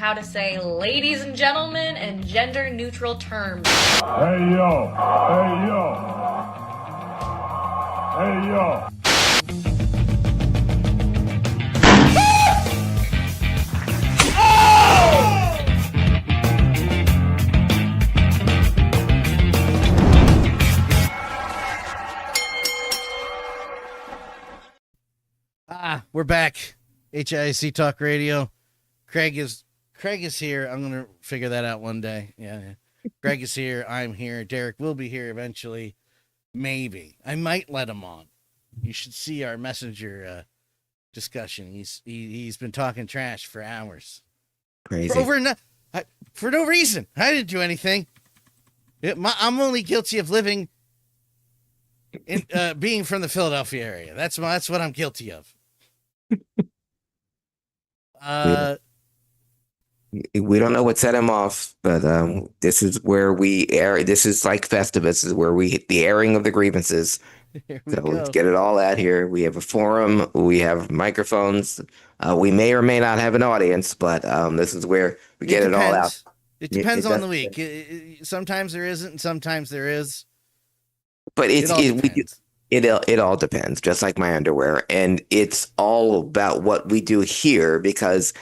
how to say ladies and gentlemen in gender-neutral terms. Hey, yo. Hey, yo. Hey, yo. We're back. HIAC Talk Radio. Craig is here. I'm gonna figure that out one day. Yeah. Greg is here. I'm here. Derek will be here eventually. Maybe I might let him on. You should see our messenger discussion. He's been talking trash for hours. Crazy. For no reason. I didn't do anything. I'm only guilty of living in being from the Philadelphia area. That's what I'm guilty of. We don't know what set him off, but this is where we air. This is like Festivus. This is where we hit the airing of the grievances. So let's get it all out here. We have a forum. We have microphones. We may or may not have an audience, but this is where we get it all out. It depends on the week. Sometimes there isn't, and sometimes there is. But it all depends, just like my underwear. And it's all about what we do here because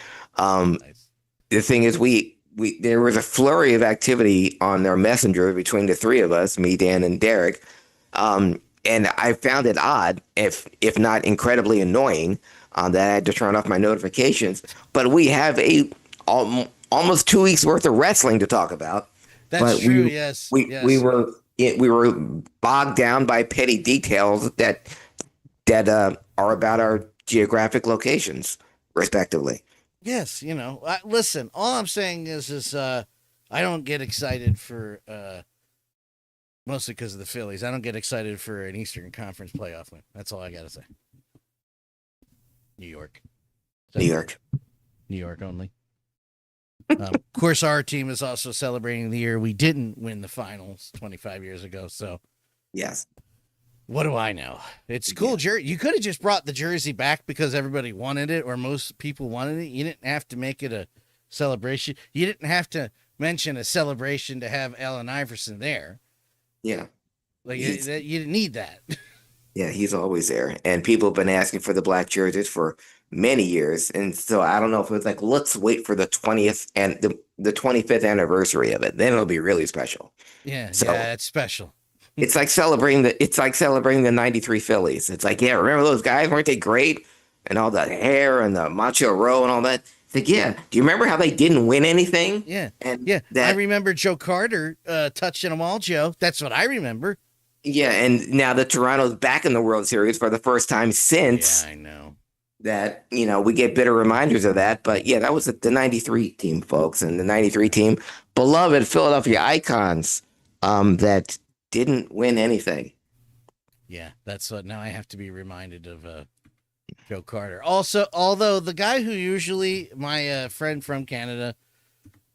the thing is there was a flurry of activity on their messenger between the three of us, me, Dan, and Derek. And I found it odd, if not incredibly annoying, that I had to turn off my notifications. But we have almost 2 weeks worth of wrestling to talk about. That's true. Yes. We were bogged down by petty details that are about our geographic locations, respectively. Yes, listen. All I'm saying is I don't get excited for mostly because of the Phillies. I don't get excited for an Eastern Conference playoff win. That's all I got to say. New York only. Of course, our team is also celebrating the year we didn't win the finals 25 years ago. So, yes. What do I know? It's cool. You could have just brought the jersey back because everybody wanted it or most people wanted it. You didn't have to make it a celebration. You didn't have to mention a celebration to have Allen Iverson there. Yeah. Like you didn't need that. Yeah, he's always there. And people have been asking for the black jerseys for many years. And so I don't know if it's like, let's wait for the 20th and the 25th anniversary of it. Then it'll be really special. Yeah. So, yeah, it's special. It's like celebrating the 93 Phillies. It's like, yeah, remember those guys? Weren't they great? And all the hair and the Macho Row and all that. It's like, yeah. Do you remember how they didn't win anything? Yeah. I remember Joe Carter touching them all, Joe. That's what I remember. Yeah, and now the Toronto's back in the World Series for the first time since. Yeah, I know. That, we get bitter reminders of that. But yeah, that was the 93 team, folks. And the 93 team, beloved Philadelphia icons that didn't win anything. Yeah, that's what now I have to be reminded of Joe Carter. Also, although the guy who usually my friend from Canada,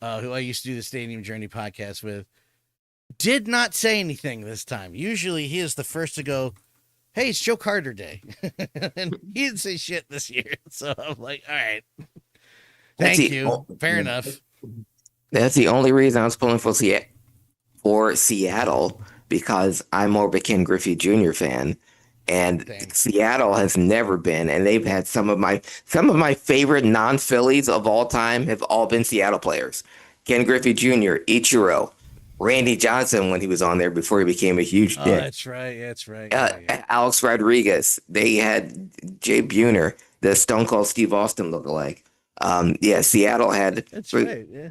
who I used to do the Stadium Journey podcast with, did not say anything this time. Usually he is the first to go, hey, it's Joe Carter Day. And he didn't say shit this year. So I'm like, all right. Thank you. Fair enough. That's the only reason I was pulling for Seattle, because I'm more of a Ken Griffey Jr. fan. And Seattle has never been, and they've had some of my favorite non-Phillies of all time have all been Seattle players. Ken Griffey Jr., Ichiro, Randy Johnson when he was on there before he became a huge dick. That's right. Alex Rodriguez. They had Jay Buhner, the Stone Cold Steve Austin lookalike. Seattle had. That's right. Yeah.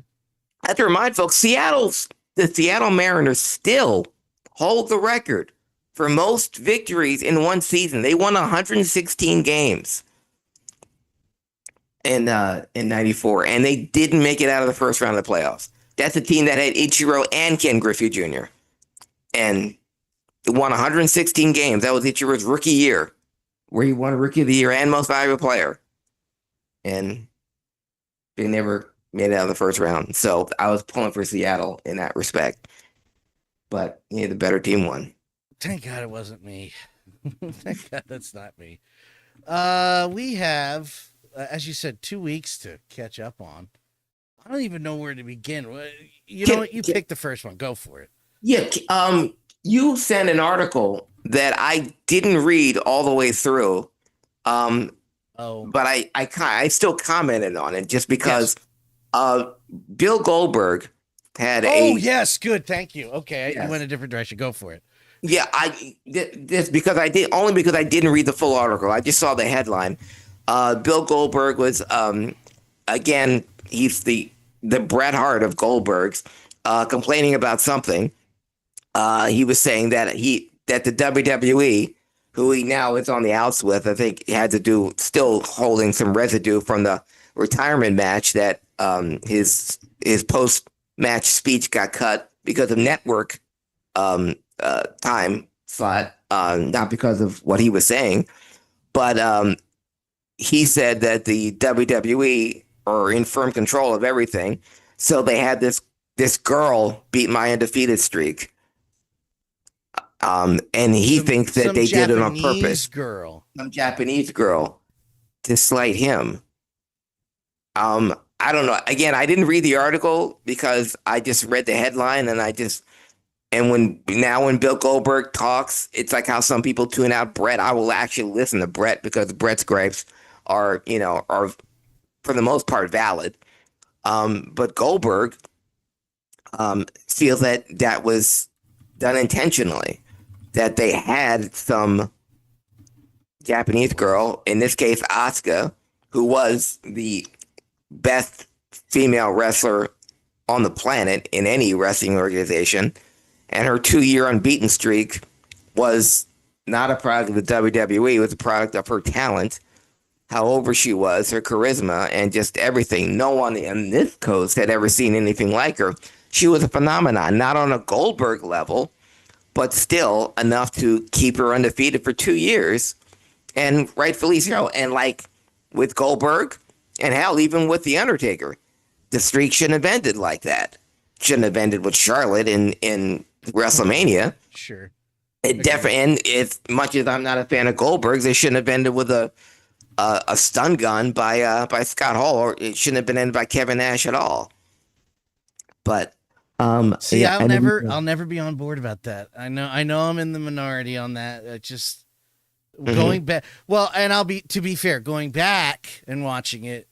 I have to remind folks, the Seattle Mariners still hold the record for most victories in one season. They won 116 games in 94, and they didn't make it out of the first round of the playoffs. That's a team that had Ichiro and Ken Griffey Jr. and won 116 games. That was Ichiro's rookie year, where he won Rookie of the Year and Most Valuable Player. And they never made it out of the first round. So I was pulling for Seattle in that respect. But the better team won. Thank God it wasn't me. Thank God that's not me. We have, as you said, 2 weeks to catch up on. I don't even know where to begin. You know what? You pick the first one. Go for it. Yeah. You sent an article that I didn't read all the way through. But I still commented on it just because Bill Goldberg had yes, good, thank you. Okay, Yes. I went a different direction. Go for it. Yeah, this because I didn't read the full article. I just saw the headline. Bill Goldberg was again, he's the Bret Hart of Goldbergs, complaining about something. He was saying that the WWE, who he now is on the outs with, I think had to do still holding some residue from the retirement match that his post match speech got cut because of network time slot, not because of what he was saying, but he said that the WWE are in firm control of everything, so they had this girl beat my undefeated streak. And he thinks that they did it on purpose. Some Japanese girl to slight him. I don't know. Again, I didn't read the article because I just read the headline, and when Bill Goldberg talks, it's like how some people tune out Brett. I will actually listen to Brett because Brett's gripes are for the most part valid. But Goldberg feels that was done intentionally, that they had some Japanese girl, in this case Asuka, who was the best female wrestler on the planet in any wrestling organization, and her 2-year unbeaten streak was not a product of the WWE, it was a product of her talent, how over she was, her charisma, and just everything. No one in this coast had ever seen anything like her. She was a phenomenon, not on a Goldberg level, but still enough to keep her undefeated for 2 years, and rightfully so. And like with Goldberg, and hell, even with The Undertaker, the streak shouldn't have ended like that. Shouldn't have ended with Charlotte in WrestleMania. Sure. It definitely, and as much as I'm not a fan of Goldberg's, it shouldn't have ended with a stun gun by Scott Hall, or it shouldn't have been ended by Kevin Nash at all. But see, I'll never be on board about that. I know I'm in the minority on that. Just going back. Well, and to be fair, going back and watching it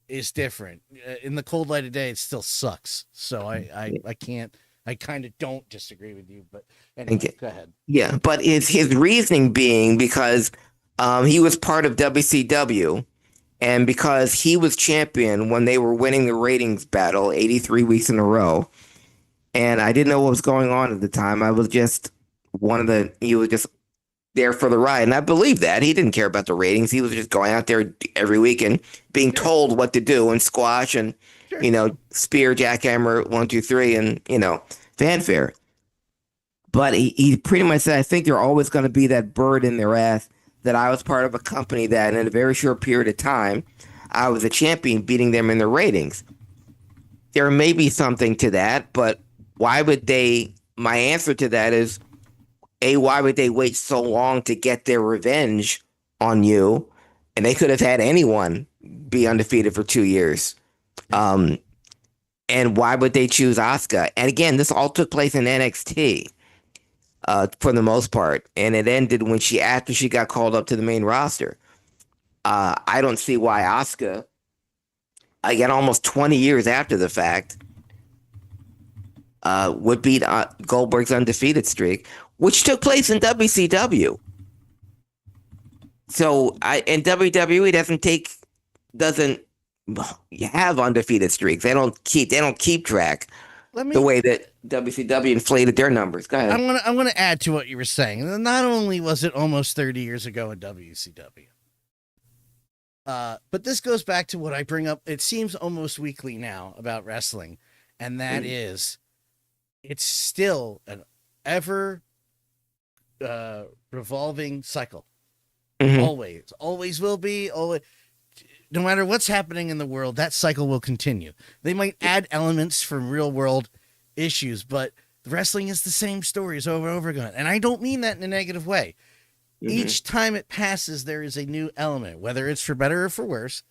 is different. In the cold light of day, it still sucks. So I can't. I kind of don't disagree with you, but anyway, go ahead. Yeah, but his reasoning being because he was part of WCW, and because he was champion when they were winning the ratings battle 83 weeks in a row, and I didn't know what was going on at the time. I was just he was just there for the ride, and I believe that. He didn't care about the ratings. He was just going out there every week and being told what to do and squash and, spear, jackhammer, 1, 2, 3, and, fanfare. But he pretty much said, I think they're always going to be that bird in their ass, that I was part of a company that in a very short period of time, I was a champion beating them in the ratings. There may be something to that, but why would my answer to that is, why would they wait so long to get their revenge on you? And they could have had anyone be undefeated for 2 years. And why would they choose Asuka? And again, this all took place in NXT for the most part. And it ended after she got called up to the main roster. I don't see why Asuka, again, almost 20 years after the fact, would beat Goldberg's undefeated streak, which took place in WCW. So and WWE doesn't have undefeated streaks. They don't keep track the way that WCW inflated their numbers. Go ahead. I'm gonna add to what you were saying. Not only was it almost 30 years ago in WCW, but this goes back to what I bring up. It seems almost weekly now about wrestling, and that is, it's still an ever revolving cycle. Always will be. Always. No matter what's happening in the world, that cycle will continue. They might add elements from real world issues, but wrestling is the same stories over and over again. And I don't mean that in a negative way. Each time it passes, there is a new element, whether it's for better or for worse.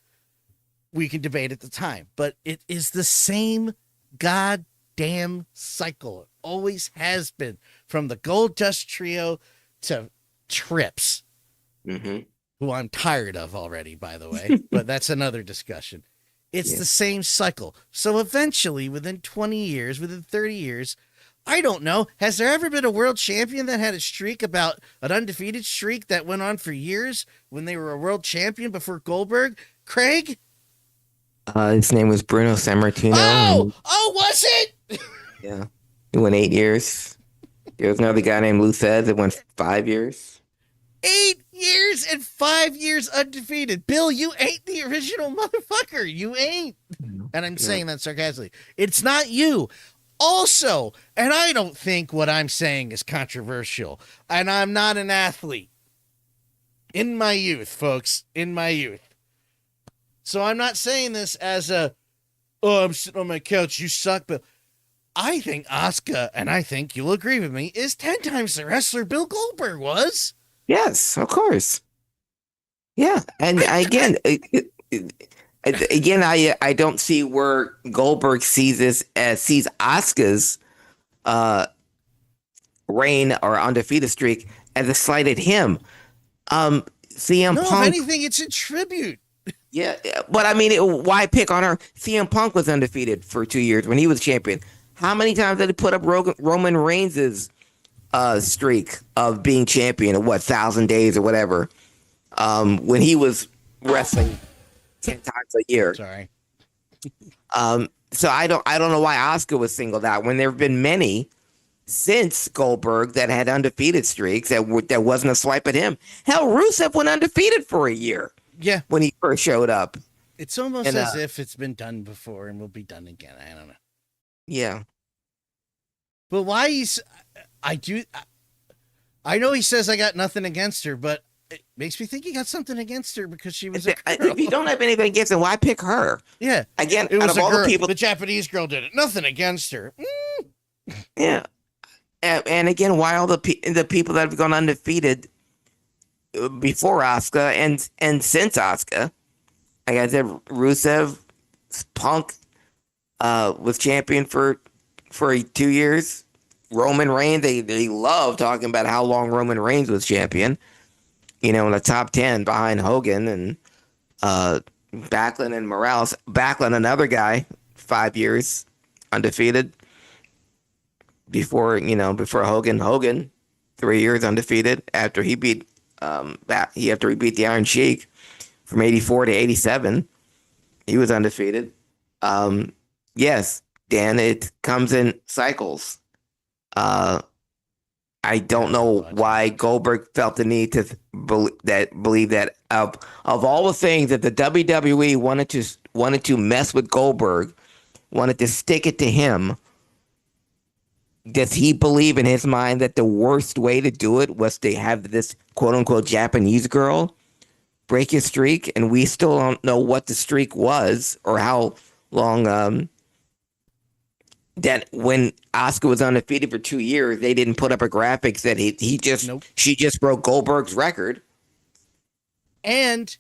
we can debate at the time, but it is the same goddamn cycle. It always has been, from the Gold Dust Trio to Trips, who I'm tired of already, by the way, but that's another discussion. It's the same cycle. So eventually, within 20 years, within 30 years, I don't know, has there ever been a world champion that had a streak, about an undefeated streak that went on for years when they were a world champion before Goldberg? Craig? His name was Bruno Sammartino. Oh, was it? Yeah. He went 8 years. There was another guy named Luthez that went 5 years. 8 years and 5 years undefeated. Bill, you ain't the original motherfucker. You ain't. And I'm saying that sarcastically. It's not you. Also, and I don't think what I'm saying is controversial, and I'm not an athlete. In my youth, folks, in my youth. So I'm not saying this as a, oh, I'm sitting on my couch, you suck, Bill. I think Asuka, and I think you'll agree with me, is 10 times the wrestler Bill Goldberg was. Yes, of course. Yeah, and again, I don't see where Goldberg sees Asuka's reign or undefeated streak as a slight at him. CM No, Punk. if anything, it's a tribute. Yeah, but I mean, why pick on her? CM Punk was undefeated for 2 years when he was champion. How many times did he put up Roman Reigns' streak of being champion of 1,000 days or whatever? When he was wrestling 10 times a year. Sorry. So I don't know why Asuka was singled out when there have been many since Goldberg that had undefeated streaks that wasn't a swipe at him. Hell, Rusev went undefeated for a year. Yeah. When he first showed up. It's almost as if it's been done before and will be done again. I don't know. Yeah. But why I know he says I got nothing against her, but it makes me think he got something against her because she was a girl. If you don't have anything against her, why pick her? Yeah. Again, it was out of all girl. the people. The Japanese girl did it. Nothing against her. Yeah. And again, why all the people that have gone undefeated before Asuka and since Asuka? Like I said, Rusev, Punk was champion for 2 years. Roman Reigns, they love talking about how long Roman Reigns was champion. You know, in the top 10 behind Hogan and Backlund and Morales. Backlund, another guy, 5 years undefeated. Before Hogan, 3 years undefeated after he beat the Iron Sheik from 84 to 87. He was undefeated. Yes, Dan, it comes in cycles. I don't know why Goldberg felt the need to believe that of all the things that the WWE wanted to mess with Goldberg, wanted to stick it to him. Does he believe in his mind that the worst way to do it was to have this quote unquote Japanese girl break his streak? And we still don't know what the streak was or how long that when Asuka was undefeated for 2 years, they didn't put up a graphics that she just broke Goldberg's record. And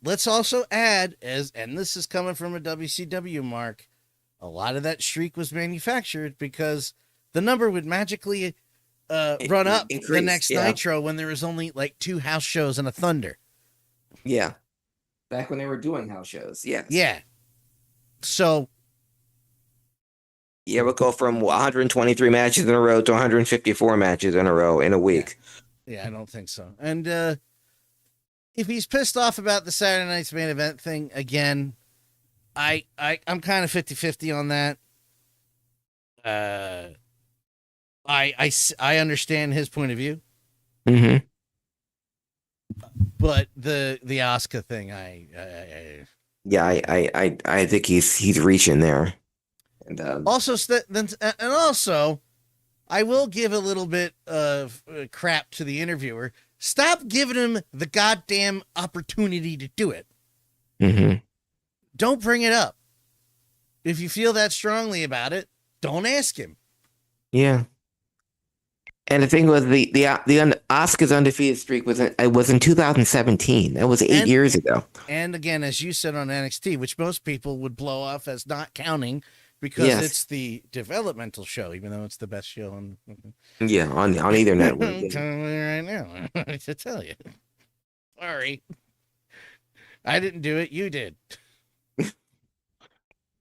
let's also add, and this is coming from a WCW mark, a lot of that streak was manufactured because the number would magically run up the next Nitro when there was only like 2 house shows and a Thunder. Yeah. Back when they were doing house shows. Yes. Yeah. So. Yeah, we'll go from 123 matches in a row to 154 matches in a row in a week. Yeah, I don't think so. And if he's pissed off about the Saturday night's main event thing again, I'm kind of 50-50 on that. I understand his point of view. Mm-hmm. But the Asuka thing, I think he's reaching there. And also, I will give a little bit of crap to the interviewer. Stop giving him the goddamn opportunity to do it. Mm-hmm. Don't bring it up. If you feel that strongly about it, don't ask him. Yeah. And the thing was, Asuka's undefeated streak was in 2017. That was 8 years ago. And again, as you said on NXT, which most people would blow off as not counting because Yes. it's the developmental show, even though it's the best show on. Yeah, on either network. I'm telling you right now to tell you. Sorry, I didn't do it. You did.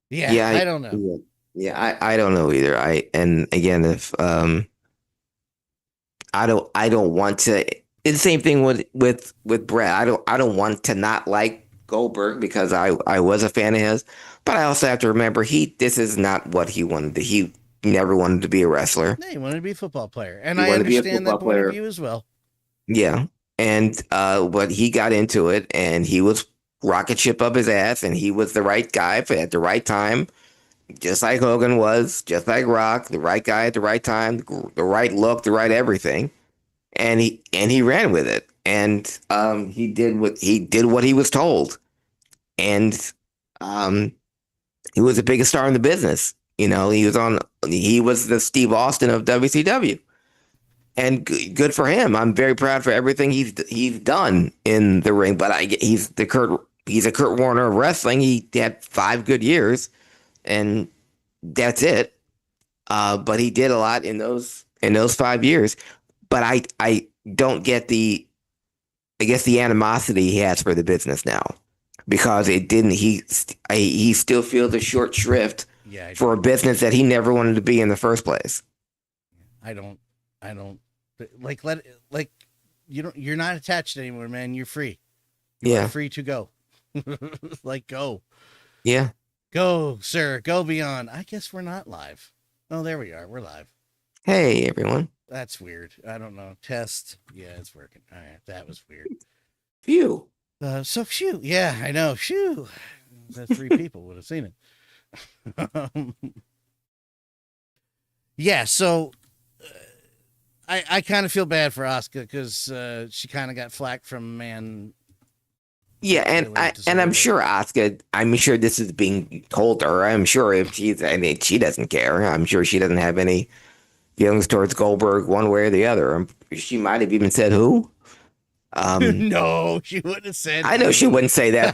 Yeah, I don't know. Yeah, I don't know either. And again, if I don't want to. It's the same thing with Brett. I don't want to not like Goldberg because I was a fan of his, but I also have to remember this is not what he wanted. He never wanted to be a wrestler. No, he wanted to be a football player, and He I wanted to be a understand that football point player. of view as well. Yeah, and but he got into it, and he was rocket ship up his ass, and he was the right guy at the right time. Just like Hogan was, just like Rock, the right guy at the right time, the right look, the right everything, and he ran with it, and he did what he was told, and he was the biggest star in the business. You know, he was the Steve Austin of WCW, and good for him. I'm very proud for everything he's done in the ring. But he's a Kurt Warner of wrestling. He had 5 good years, and that's it. But he did a lot in those 5 years. But I don't get the animosity he has for the business now, because it didn't. He still feels the short shrift for a business that he never wanted to be in the first place. I don't you're not attached anymore, man. You're free. You're free to go. Go. Yeah. Go, sir. Go beyond. I guess we're not live. Oh, there we are. We're live. Hey, everyone. That's weird. I don't know. Test. Yeah, it's working. All right. That was weird. Phew. So, phew. Yeah, I know. Phew. That 3 people would have seen it. Yeah, so I kind of feel bad for Asuka because she kind of got flack from man. Yeah, and I'm sure Asuka. I'm sure this is being told to her. I'm sure if she doesn't care. I'm sure she doesn't have any feelings towards Goldberg one way or the other. She might have even said who. No, she wouldn't have said. I know she wouldn't say that,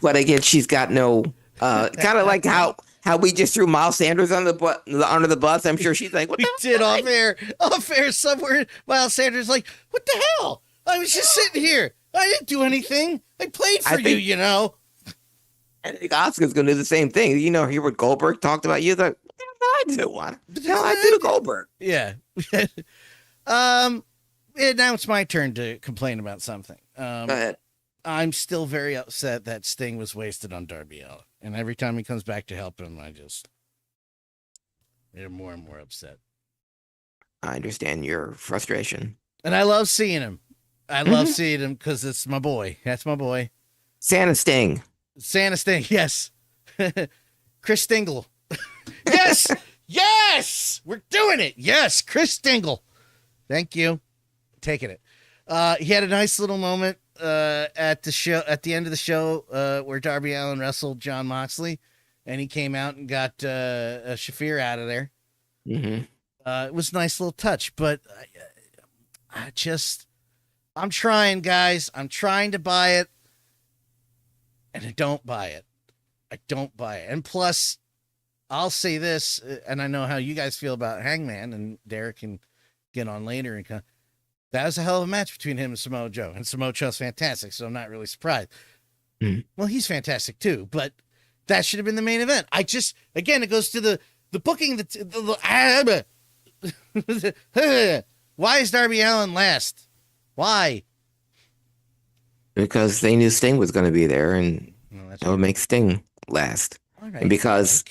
but again, she's got no kind of like how we just threw Miles Sanders under the bus. I'm sure she's like, what we did off air somewhere. Miles Sanders like, what the hell? I was just sitting here. I didn't do anything. I played for you, you know. I think Asuka's going to do the same thing. You know, hear what Goldberg talked about you. Like, what the hell did I do? What the hell I do to Goldberg? Yeah. Now it's my turn to complain about something. Go ahead. I'm still very upset that Sting was wasted on Darby Allin. And every time he comes back to help him, I just get more and more upset. I understand your frustration. And I love seeing him. I love seeing him because it's my boy. That's my boy. Santa Sting. Yes. Chris Stingle. Yes. Yes. We're doing it. Yes. Chris Stingle. Thank you. Taking it. He had a nice little moment at the end of the show where Darby Allin wrestled Jon Moxley, and he came out and got Shafir out of there. Mm-hmm. It was a nice little touch, but I'm trying, guys. I'm trying to buy it, and I don't buy it. And plus, I'll say this, and I know how you guys feel about Hangman, and Derek can get on later. And that was a hell of a match between him and Samoa Joe, and Samoa Joe's fantastic, so I'm not really surprised. Mm-hmm. Well, he's fantastic too, but that should have been the main event. Again, it goes to the booking. Why is Darby Allin last? Why? Because they knew Sting was going to be there, and that would make Sting last. Right, and because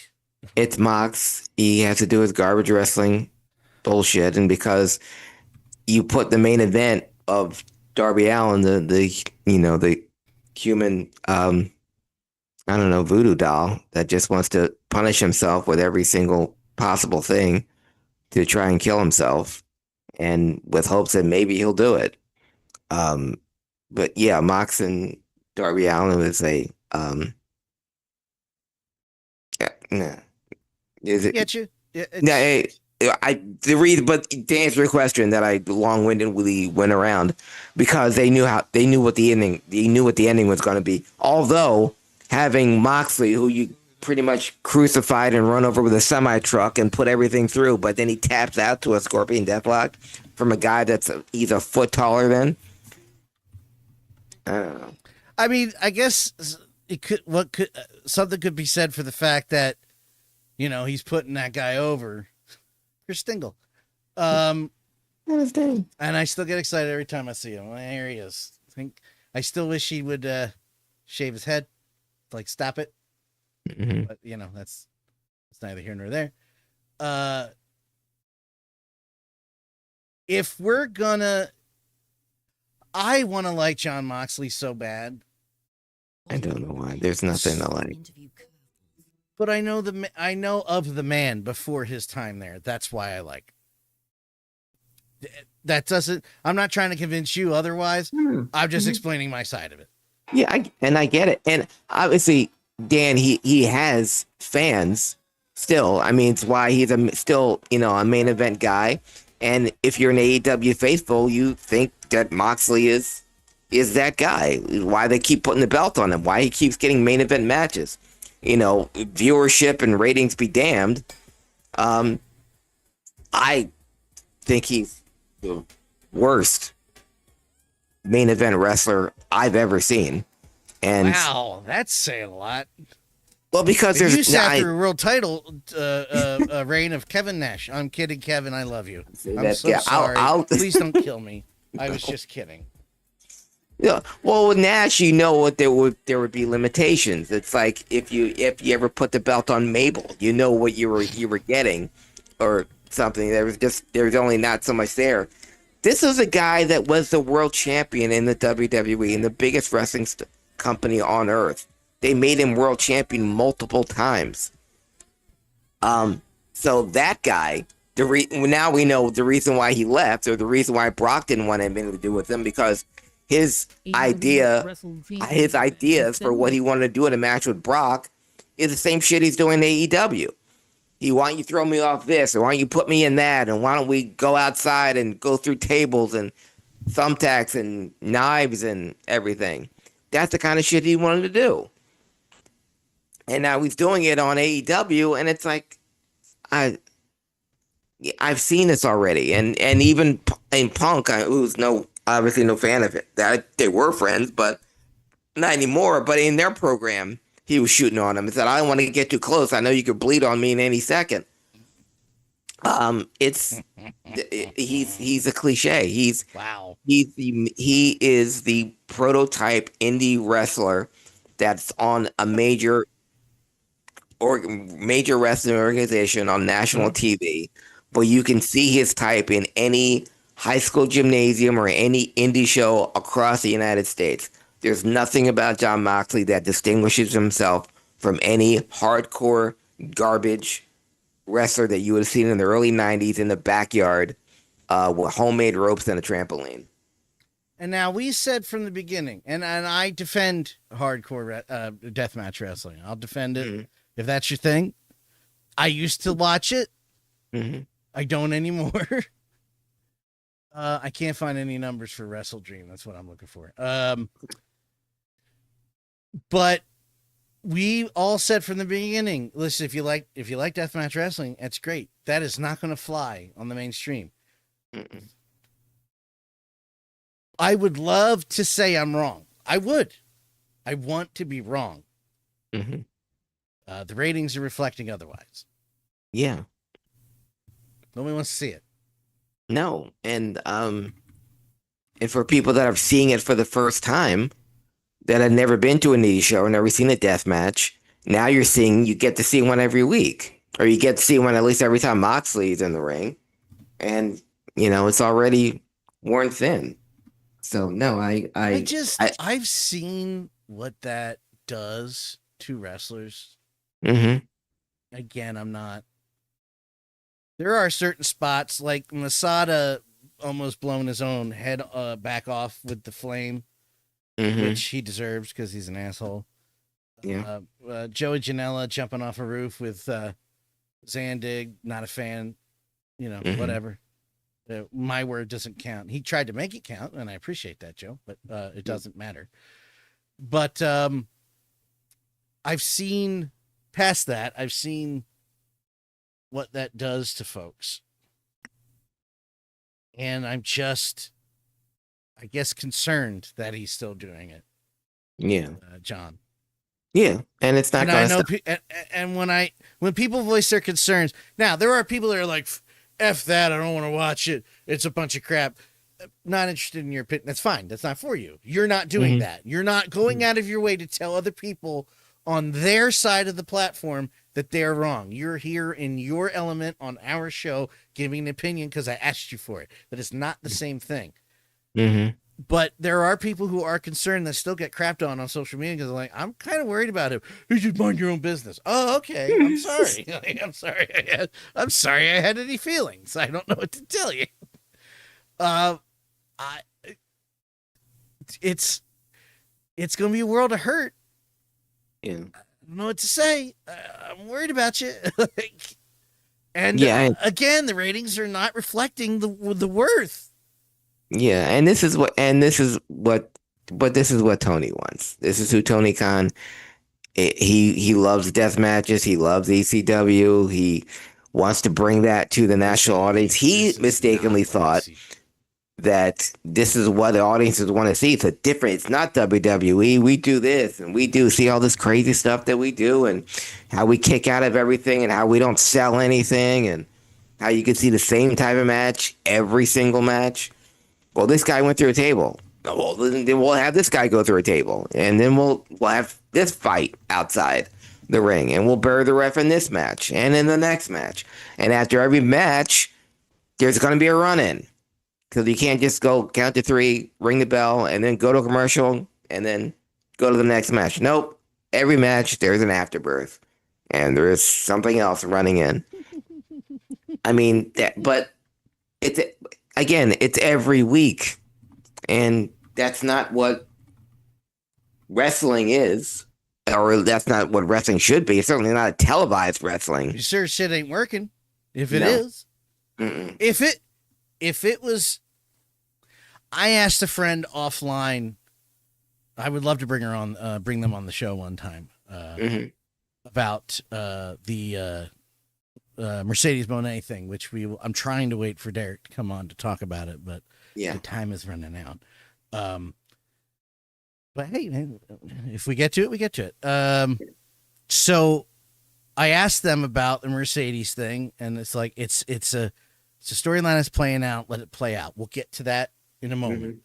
it's Mox, he has to do his garbage wrestling bullshit, and because you put the main event of Darby Allin, the human, I don't know, voodoo doll that just wants to punish himself with every single possible thing to try and kill himself, and with hopes that maybe he'll do it. But yeah, Mox and Darby Allin was a Is it? Get you? No, but to answer your question that I long-windedly went around, because they knew what the ending was going to be. Although having Moxley, who you pretty much crucified and run over with a semi truck and put everything through, but then he taps out to a Scorpion Deathlock from a guy he's a foot taller than. I don't know. I mean, I guess something could be said for the fact that, he's putting that guy over. Chris Stingle. And I still get excited every time I see him. Well, here he is. I still wish he would shave his head, stop it. Mm-hmm. But that's neither here nor there. If we're gonna, I want to like Jon Moxley so bad. I don't know why. There's nothing to like. But I know of the man before his time there. That's why I like. That doesn't. I'm not trying to convince you otherwise. I'm just explaining my side of it. Yeah, I get it, and obviously, Dan, he has fans still. I mean, it's why he's still a main event guy. And if you're an AEW faithful, you think that Moxley is that guy. Why they keep putting the belt on him? Why he keeps getting main event matches? Viewership and ratings be damned. I think he's the worst main event wrestler I've ever seen. And wow, that's saying a lot. Well, because if you sat through a world title reign of Kevin Nash. I'm kidding, Kevin. I love you. I'm so sorry. Please don't kill me. I was just kidding. Yeah. Well, with Nash, what there would be limitations. It's like if you ever put the belt on Mabel, what you were getting, or something. There's only not so much there. This is a guy that was the world champion in the WWE, in the biggest wrestling company on earth. They made him world champion multiple times. So that guy, now we know the reason why he left, or the reason why Brock didn't want anything to do with him, because his ideas for what he wanted to do in a match with Brock is the same shit he's doing in AEW. Why don't you throw me off this, or why don't you put me in that, and why don't we go outside and go through tables and thumbtacks and knives and everything. That's the kind of shit he wanted to do. And now he's doing it on AEW, and it's like, I've seen this already. And even in Punk, who's obviously no fan of it. They were friends, but not anymore. But in their program, he was shooting on him and said, I don't want to get too close. I know you could bleed on me in any second. He's a cliche. He is the prototype indie wrestler that's on a major wrestling organization on national TV, but you can see his type in any high school gymnasium or any indie show across the United States. There's nothing about Jon Moxley that distinguishes himself from any hardcore garbage wrestler that you would have seen in the early 90s in the backyard with homemade ropes and a trampoline. And now we said from the beginning, and I defend hardcore deathmatch wrestling. I'll defend it if that's your thing. I used to watch it. Mm-hmm. I don't anymore. I can't find any numbers for Wrestledream. That's what I'm looking for. But we all said from the beginning, listen, if you like deathmatch wrestling, that's great. That is not going to fly on the mainstream. Mm-mm. I would love to say I'm wrong. I would. I want to be wrong. Mm-hmm. The ratings are reflecting otherwise. Yeah. Nobody wants to see it. No. And for people that are seeing it for the first time, that had never been to a indie show or never seen a death match, now you get to see one every week. Or you get to see one at least every time Moxley's in the ring. And, it's already worn thin. So, no, I've seen what that does to wrestlers. Mm-hmm. Again, I'm not. There are certain spots like Masada almost blown his own head back off with the flame, which he deserves because he's an asshole. Yeah. Joey Janela jumping off a roof with Zandig, not a fan. whatever. My word doesn't count. He tried to make it count, and I appreciate that, Joe, but it doesn't matter. But I've seen past that. I've seen what that does to folks. And I'm just, I guess, concerned that he's still doing it. Yeah. John. Yeah. And it's not going to stop. And when people voice their concerns, now there are people that are like, F that, I don't want to watch it. It's a bunch of crap. Not interested in your opinion. That's fine. That's not for you. You're not doing that. You're not going out of your way to tell other people on their side of the platform that they're wrong. You're here in your element on our show giving an opinion because I asked you for it. But it's not the same thing. But there are people who are concerned that still get crapped on social media because they're like, I'm kind of worried about him. You should mind your own business. Oh, okay. I'm sorry. I'm sorry. I'm sorry I had any feelings. I don't know what to tell you. It's going to be a world of hurt. Yeah. I don't know what to say. I'm worried about you. And again, the ratings are not reflecting the worth. Yeah, and this is what Tony wants. This is who Tony Khan. He loves death matches. He loves ECW. He wants to bring that to the national audience. He mistakenly thought that this is what the audiences want to see. It's not WWE. We do this and we do see all this crazy stuff that we do and how we kick out of everything and how we don't sell anything and how you can see the same type of match every single match. Well, this guy went through a table. Well, then we'll have this guy go through a table, and then we'll have this fight outside the ring, and we'll bury the ref in this match and in the next match. And after every match, there's going to be a run-in because you can't just go count to 3, ring the bell, and then go to a commercial, and then go to the next match. Nope. Every match, there's an afterbirth, and there is something else running in. I mean, but it's... Again, it's every week, and that's not what wrestling is, or that's not what wrestling should be. It's certainly not a televised wrestling. You sure shit ain't working. If it is, if it was, I asked a friend offline. I would love to bring her on, bring them on the show one time about the. Mercedes Moné thing, which I'm trying to wait for Derek to come on to talk about it, but the time is running out. But hey, man, if we get to it, we get to it. So I asked them about the Mercedes thing, and it's like it's a storyline that's playing out. Let it play out. We'll get to that in a moment.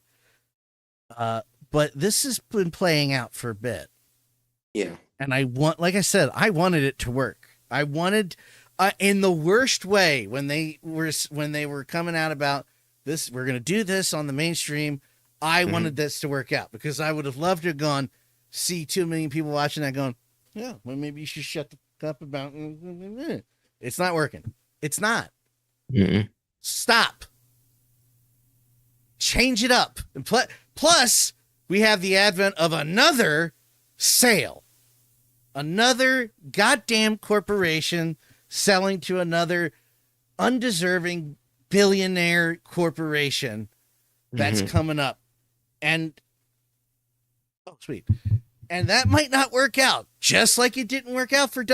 But this has been playing out for a bit. Yeah, and like I said, I wanted it to work. I wanted. In the worst way, when they were coming out about this, we're going to do this on the mainstream. I wanted this to work out because I would have loved to have gone see 2 million people watching that going, yeah, well, maybe you should shut the fuck up about. It's not working. It's not. Stop. Change it up. And plus, we have the advent of another sale, another goddamn corporation selling to another undeserving billionaire corporation that's coming up. And sweet. And that might not work out, just like it didn't work out for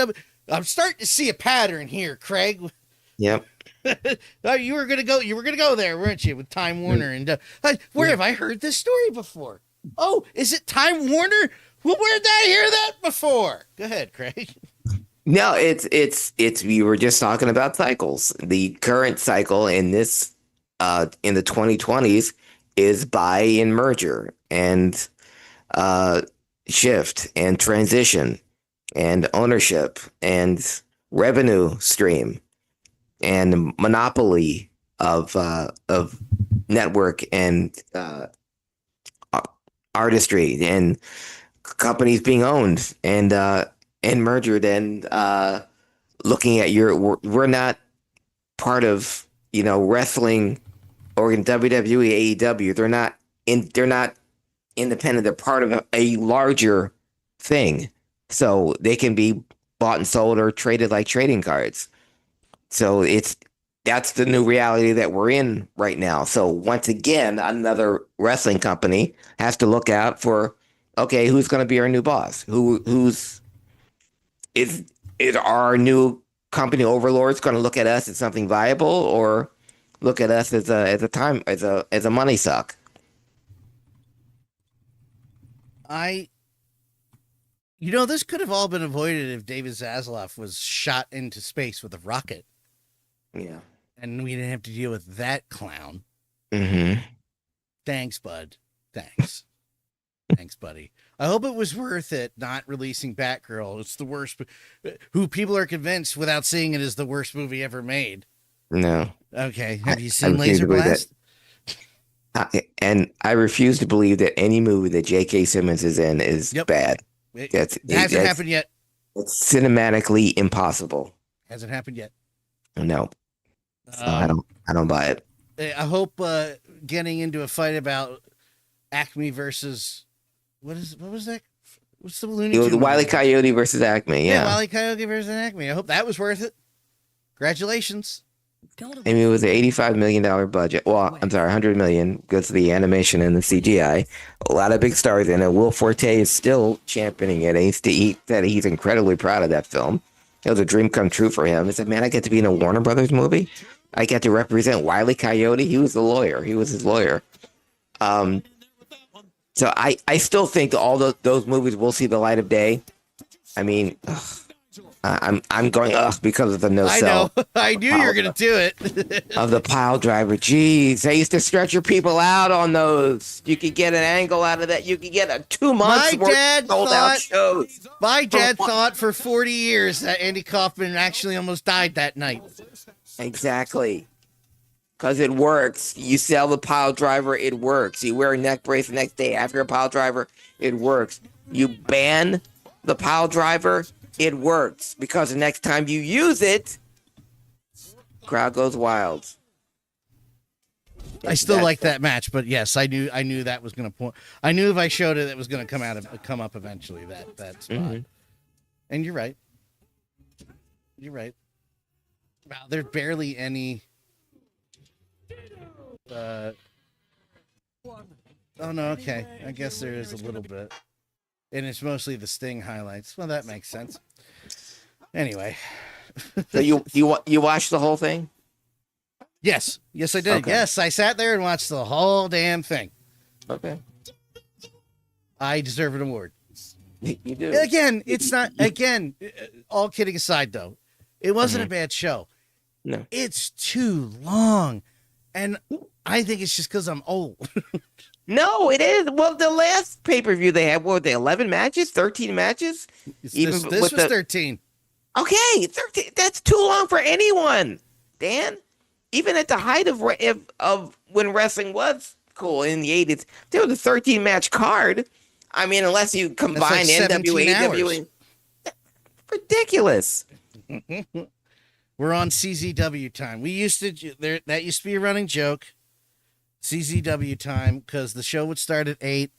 I'm starting to see a pattern here, Craig. Yep. You were gonna go there, weren't you, with Time Warner? And where have I heard this story before? Oh, is it Time Warner? Well, where did I hear that before? Go ahead, Craig. No, it's we were just talking about cycles. The current cycle in this in the 2020s is buy and merger and shift and transition and ownership and revenue stream and monopoly of network and artistry and companies being owned and mergered and looking at we're not part of wrestling or in WWE, AEW. They're not independent. They're part of a larger thing, so they can be bought and sold or traded like trading cards. So it's that's the new reality that we're in right now. So once again, another wrestling company has to look out for, okay, who's going to be our new boss? Who's is our new company overlords going to look at us as something viable, or look at us as a money suck? This could have all been avoided if David Zaslav was shot into space with a rocket. Yeah. And we didn't have to deal with that clown. Mm-hmm. Thanks, bud. Thanks. Thanks, buddy. I hope it was worth it not releasing Batgirl. It's the worst, who people are convinced without seeing it is the worst movie ever made. No. Okay. Have you seen Laser Blast? And I refuse to believe that any movie that J.K. Simmons is in is bad. It hasn't happened yet. It's cinematically impossible. Hasn't happened yet. No. So I don't buy it. I hope getting into a fight about Acme versus what was that? What's the Looney Tunes? Wile E. Coyote versus Acme. Yeah, Wile E. Coyote versus Acme. I hope that was worth it. Congratulations. I mean, it was an $85 million budget. Well, I'm sorry, $100 million because of the animation and the CGI. A lot of big stars in it. Will Forte is still championing it. He said he's incredibly proud of that film. It was a dream come true for him. He said, man, I get to be in a Warner Brothers movie. I get to represent Wile E. Coyote. He was the lawyer. He was his lawyer. So I still think all those movies will see the light of day. I mean, I'm going because of the no sell. I know. I knew you were going to do it. Of the pile driver. Jeez, they used to stretch your people out on those. You could get an angle out of that. You could get a 2 months worth of sold out shows. My dad thought for 40 years that Andy Kaufman actually almost died that night. Exactly. Because it works. You sell the pile driver, it works. You wear a neck brace the next day after a pile driver, it works. You ban the pile driver, it works. Because the next time you use it, crowd goes wild. I still like that match, but yes, I knew that was going to point. I knew if I showed it, it was going to come up eventually. That spot. Mm-hmm. And you're right. You're right. Wow, there's barely any. Oh no, okay. I guess there is a little bit, and it's mostly the Sting highlights. Well, that makes sense. Anyway, so you watched the whole thing? Yes, I did. Okay. Yes, I sat there and watched the whole damn thing. Okay, I deserve an award. You do. Again, it's not. Again, all kidding aside, though, it wasn't a bad show. No, it's too long, and I think it's just because I'm old. No, it is. Well, the last pay-per-view they had, what were they, 11 matches, 13 matches? This was 13. Okay, 13. That's too long for anyone, Dan. Even at the height of when wrestling was cool in the 80s, there was a 13-match card. I mean, unless you combine NWA, AWA. Ridiculous. We're on CZW time. That used to be a running joke. CZW time, because the show would start at 8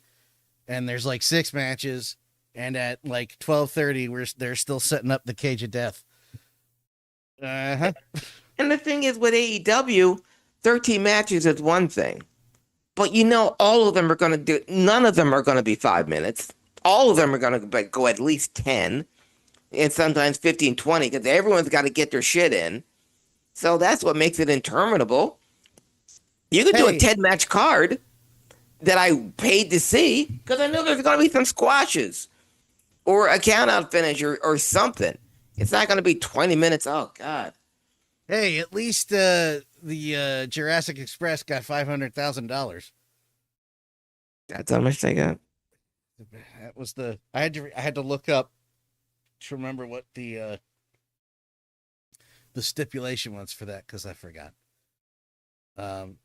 and there's like 6 matches, and at like 12:30 they're still setting up the Cage of Death. Uh-huh. And the thing is, with AEW, 13 matches is one thing, but all of them are going to none of them are going to be 5 minutes. All of them are going to go at least 10 and sometimes 15, 20, because everyone's got to get their shit in. So that's what makes it interminable. You could do a 10-match card that I paid to see, because I know there's going to be some squashes or a count-out finish or something. It's not going to be 20 minutes. Oh, God. Hey, at least the Jurassic Express got $500,000. That's how much they got? That was I had to look up to remember what the stipulation was for that, because I forgot.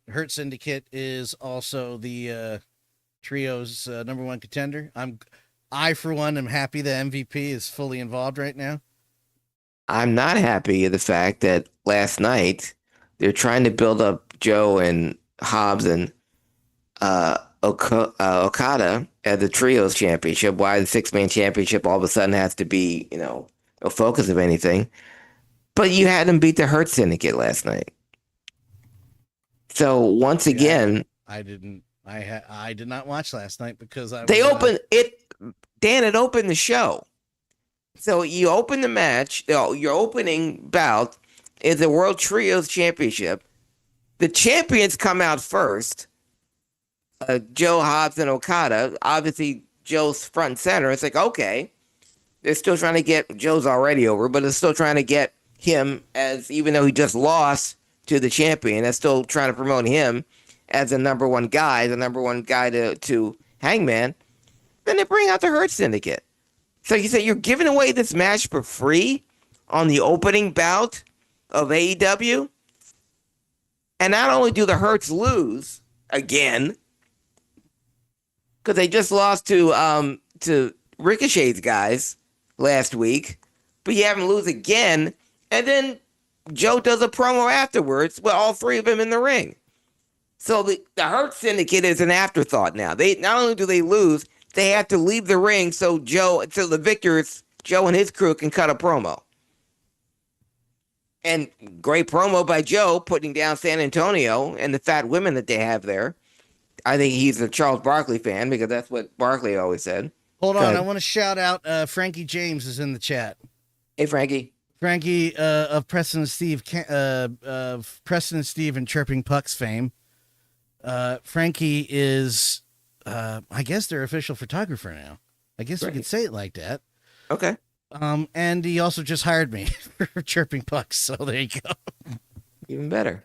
Hurt Syndicate is also the trio's number one contender. I for one am happy the MVP is fully involved right now. I'm not happy with the fact that last night they're trying to build up Joe and Hobbs and Okada at the trios championship. Why the 6-man championship all of a sudden has to be, a focus of anything. But you had them beat the Hurt Syndicate last night. So once again, I did not watch last night because they opened it. Dan had opened the show. So you open the match. Your opening bout is the World Trios Championship. The champions come out first. Joe, Hobbs, and Okada. Obviously, Joe's front and center. It's like, okay, they're still trying to get Joe's already over, but they're still trying to get him as, even though he just lost to the champion, they're still trying to promote him as the number one guy to Hangman. Then they bring out the Hurt Syndicate. So you say you're giving away this match for free on the opening bout of AEW? And not only do the Hurts lose again, because they just lost to Ricochet's guys last week, but you have them lose again, and then Joe does a promo afterwards with all three of them in the ring. So the Hurt Syndicate is an afterthought now. They not only do they lose, they have to leave the ring so the victors, Joe and his crew, can cut a promo. And great promo by Joe, putting down San Antonio and the fat women that they have there. I think he's a Charles Barkley fan because that's what Barkley always said. Hold on, I want to shout out Frankie James is in the chat. Hey, Frankie. Frankie of Preston and Steve, and Chirping Pucks fame. Frankie is, I guess, their official photographer now. I guess we could say it like that. Okay. And he also just hired me for Chirping Pucks, so there you go. Even better.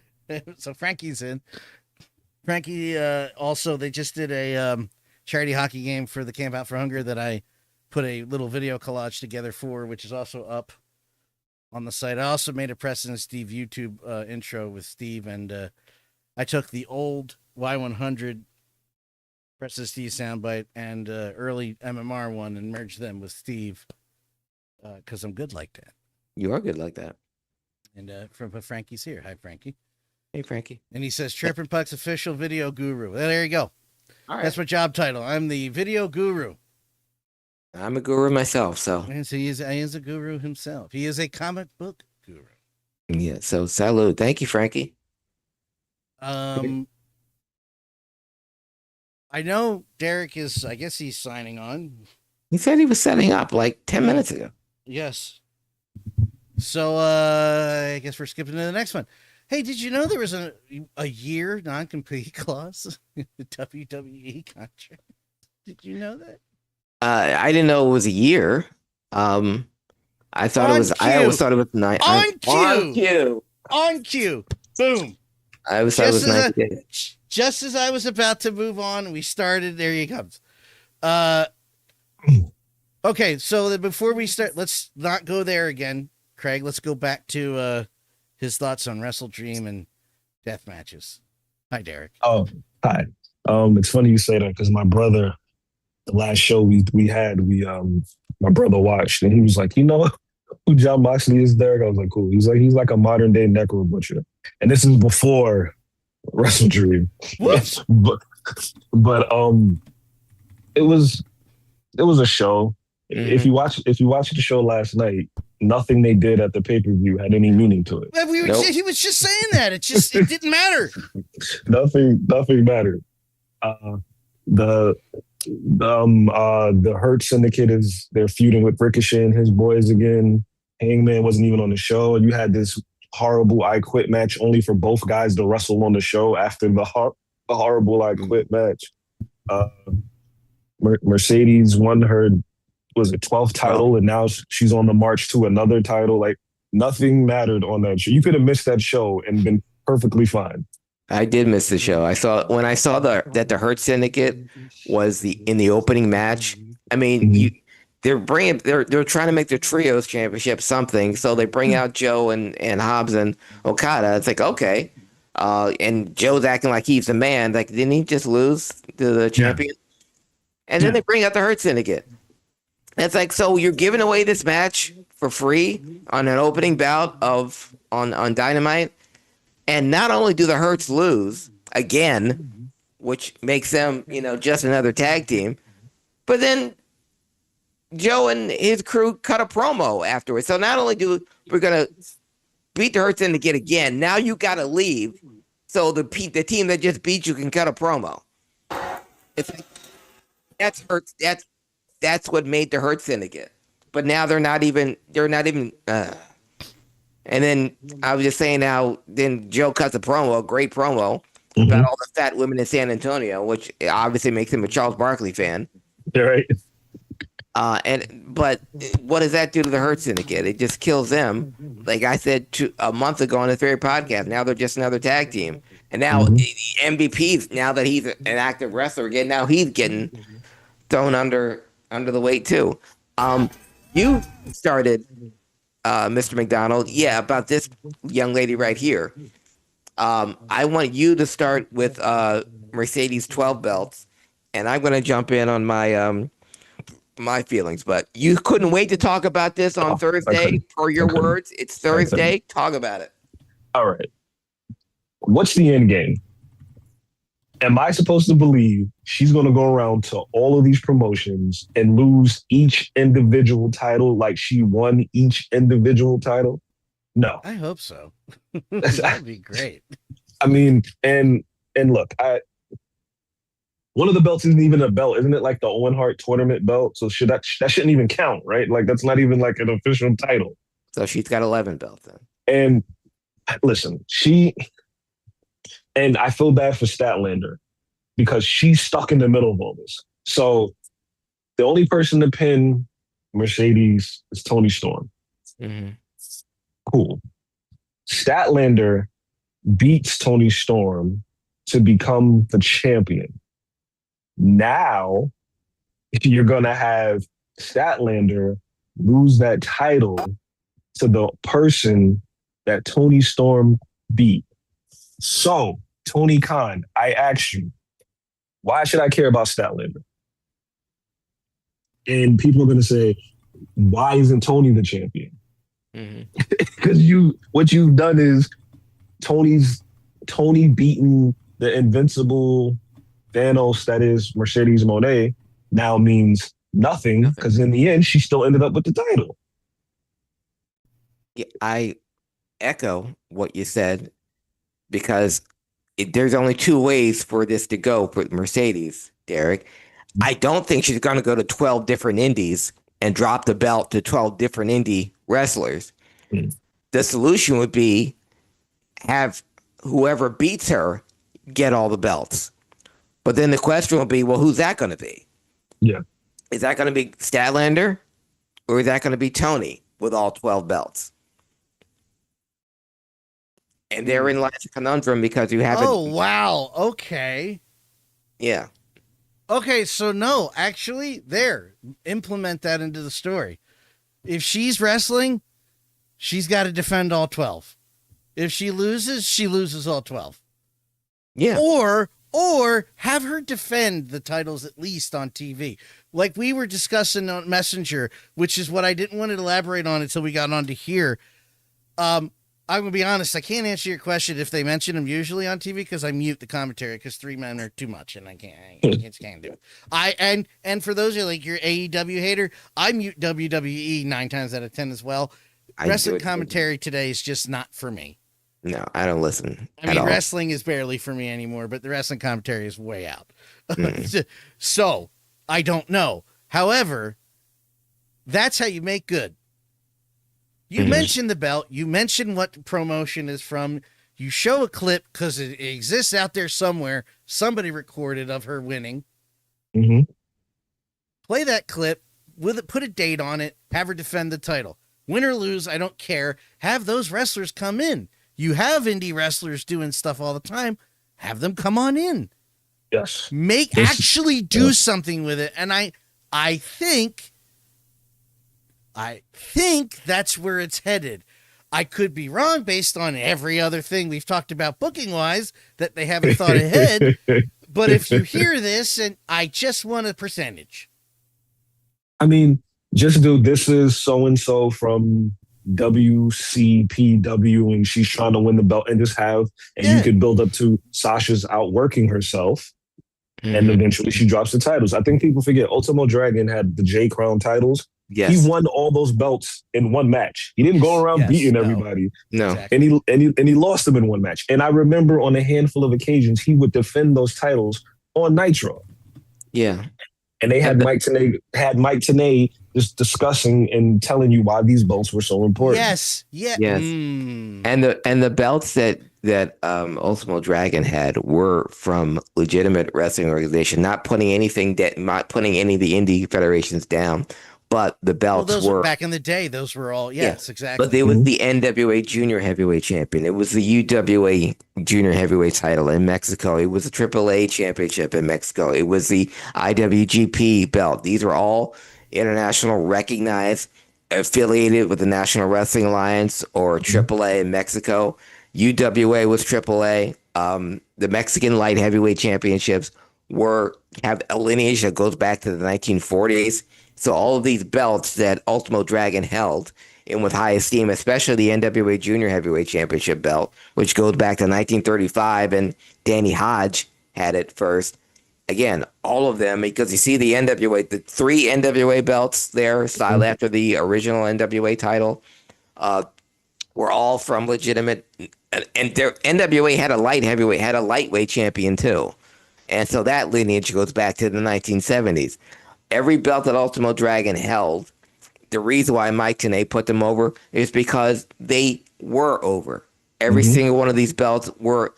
So Frankie's in. Frankie, also, they just did a charity hockey game for the Camp Out for Hunger that I put a little video collage together for, which is also up on the site. I also made a Preston Steve YouTube intro with Steve, and I took the old Y100 Preston Steve soundbite and early MMR one and merged them with Steve because I'm good like that. You are good like that. And Frankie's here. Hi, Frankie. Hey, Frankie. And he says, Chirpin' Puck's official video guru. Well, there you go. All right. That's my job title. I'm the video guru. I'm a guru myself, so. And so he is a guru himself. He is a comic book guru. Yeah, so salud. Thank you, Frankie. I know Derek is, I guess he's signing on. He said he was setting up like 10 minutes ago. Yes. So I guess we're skipping to the next one. Hey, did you know there was a year non-compete clause in the WWE contract? Did you know that? I didn't know it was a year. I always thought it was 9. On cue. Boom. I always thought it was 90 days. Just as I was about to move on, we started. There you go. Okay, so before we start, let's not go there again, Craig. Let's go back to his thoughts on Wrestledream and death matches. Hi, Derek. Oh, hi. It's funny you say that because my brother, the last show we had, my brother watched and he was like, you know who John Moxley is, Derek? I was like, cool. He's like a modern day Necro Butcher, and this is before Wrestledream. but it was a show. Mm-hmm. If you watch the show last night, nothing they did at the pay-per-view had any meaning to it. He was just saying that. It didn't matter. Nothing mattered. The Hurt Syndicate they're feuding with Ricochet and his boys again. Hangman wasn't even on the show. You had this horrible I Quit match only for both guys to wrestle on the show after the horrible I Quit match. Mercedes won her 12th title, and now she's on the march to another title. Like, nothing mattered on that show. You could have missed that show and been perfectly fine. I did miss the show. I saw that the Hurt Syndicate was in the opening match. I mean, Mm-hmm. they're trying to make the Trios Championship something, so they bring out Joe and Hobbs and Okada. It's like, okay, and Joe's acting like he's the man. Like, didn't he just lose to the champion? And then they bring out the Hurt Syndicate. It's like, so you're giving away this match for free on an opening bout on Dynamite, and not only do the Hurts lose again, which makes them, just another tag team, but then Joe and his crew cut a promo afterwards. So not only we're gonna beat the Hurts Syndicate again, now you got to leave so the team that just beat you can cut a promo. It's like, that's what made the Hurt Syndicate. But now they're not even. And then I was just saying how then Joe cuts a great promo about all the fat women in San Antonio, which obviously makes him a Charles Barkley fan. Right. But what does that do to the Hurt Syndicate? It just kills them. Like I said a month ago on this very podcast, now they're just another tag team. And now MVP's, now that he's an active wrestler again, now he's getting thrown under the weight too. You started, Mr. McDonald, about this young lady right here. I want you to start with Mercedes 12 belts, and I'm going to jump in on my feelings. But you couldn't wait to talk about this on Thursday, per your words. It's Thursday. Talk about it. All right. What's the end game? Am I supposed to believe she's going to go around to all of these promotions and lose each individual title like she won each individual title? No. I hope so. That'd be great. I mean, and look, one of the belts isn't even a belt, isn't it? Like the Owen Hart tournament belt. So that shouldn't even count, right? Like that's not even like an official title. So she's got 11 belts then. And listen, and I feel bad for Statlander because she's stuck in the middle of all this. So the only person to pin Mercedes is Toni Storm. Mm-hmm. Cool. Statlander beats Toni Storm to become the champion. Now, you're going to have Statlander lose that title to the person that Toni Storm beat. So, Tony Khan, I ask you, why should I care about Statlander? And people are going to say, why isn't Tony the champion? Because what you've done is Tony beating the invincible Thanos, that is Mercedes Moné, now means nothing because in the end, she still ended up with the title. Yeah, I echo what you said because there's only two ways for this to go for Mercedes, Derek. I don't think she's going to go to 12 different indies and drop the belt to 12 different indie wrestlers. The solution would be have whoever beats her get all the belts. But then the question will be, well, who's that going to be? Yeah. Is that going to be Statlander or is that going to be Tony with all 12 belts? And therein lies a conundrum because you haven't. Oh, wow. Okay. Yeah. Okay, so no, actually, implement that into the story. If she's wrestling, she's got to defend all 12. If she loses all 12. Yeah. Or have her defend the titles at least on TV. Like we were discussing on Messenger, which is what I didn't want to elaborate on until we got onto here. I'm going to be honest, I can't answer your question if they mention them usually on TV because I mute the commentary because 3 men are too much and I just can't do it. And for those of you like your AEW hater, I mute WWE 9 times out of 10 as well. Wrestling commentary today is just not for me. No, I don't listen. I mean, wrestling is barely for me anymore, but the wrestling commentary is way out. So I don't know. However, that's how you make good. You mentioned the belt. You mentioned what the promotion is from. You show a clip because it exists out there somewhere. Somebody recorded of her winning. Play that clip with it. Put a date on it. Have her defend the title. Win or lose, I don't care. Have those wrestlers come in. You have indie wrestlers doing stuff all the time. Have them come on in. Yes. Actually do something with it. And I think that's where it's headed. I could be wrong based on every other thing we've talked about booking wise that they haven't thought ahead. But if you hear this, and I just want a percentage. I mean, just do this is so-and-so from WCPW and she's trying to win the belt and just have, and you could build up to Sasha's outworking herself and eventually she drops the titles. I think people forget Ultimo Dragon had the J Crown titles He Yes. won all those belts in one match. He didn't go around beating everybody. No. Exactly. And he lost them in one match. And I remember on a handful of occasions he would defend those titles on Nitro. Yeah. And they had Mike Tenay just discussing and telling you why these belts were so important. Yes. Yeah. Yes. And the belts that Ultimo Dragon had were from legitimate wrestling organization, not putting any of the indie federations down, but the belts those were back in the day. Those were all exactly. But they was the NWA Junior Heavyweight Champion. It was the UWA Junior Heavyweight title in Mexico. It was the AAA Championship in Mexico. It was the IWGP belt. These are all international recognized, affiliated with the National Wrestling Alliance or AAA in Mexico. UWA was AAA. The Mexican Light Heavyweight Championships have a lineage that goes back to the 1940s. So all of these belts that Ultimo Dragon held in with high esteem, especially the NWA Junior Heavyweight Championship belt, which goes back to 1935, and Danny Hodge had it first. Again, all of them, because you see the three NWA belts there, styled after the original NWA title, were all from legitimate. And their NWA had a lightweight champion too, and so that lineage goes back to the 1970s. Every belt that Ultimo Dragon held, the reason why Mike Tenay put them over is because they were over. Every single one of these belts were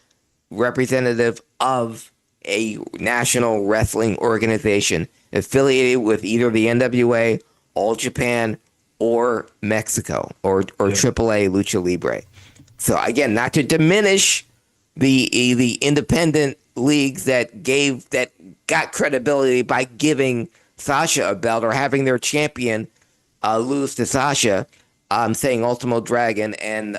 representative of a national wrestling organization affiliated with either the NWA, All Japan, or Mexico, or AAA Lucha Libre. So again, not to diminish the independent leagues that got credibility by giving Sasha a belt or having their champion lose to Sasha. I'm saying Ultimo Dragon and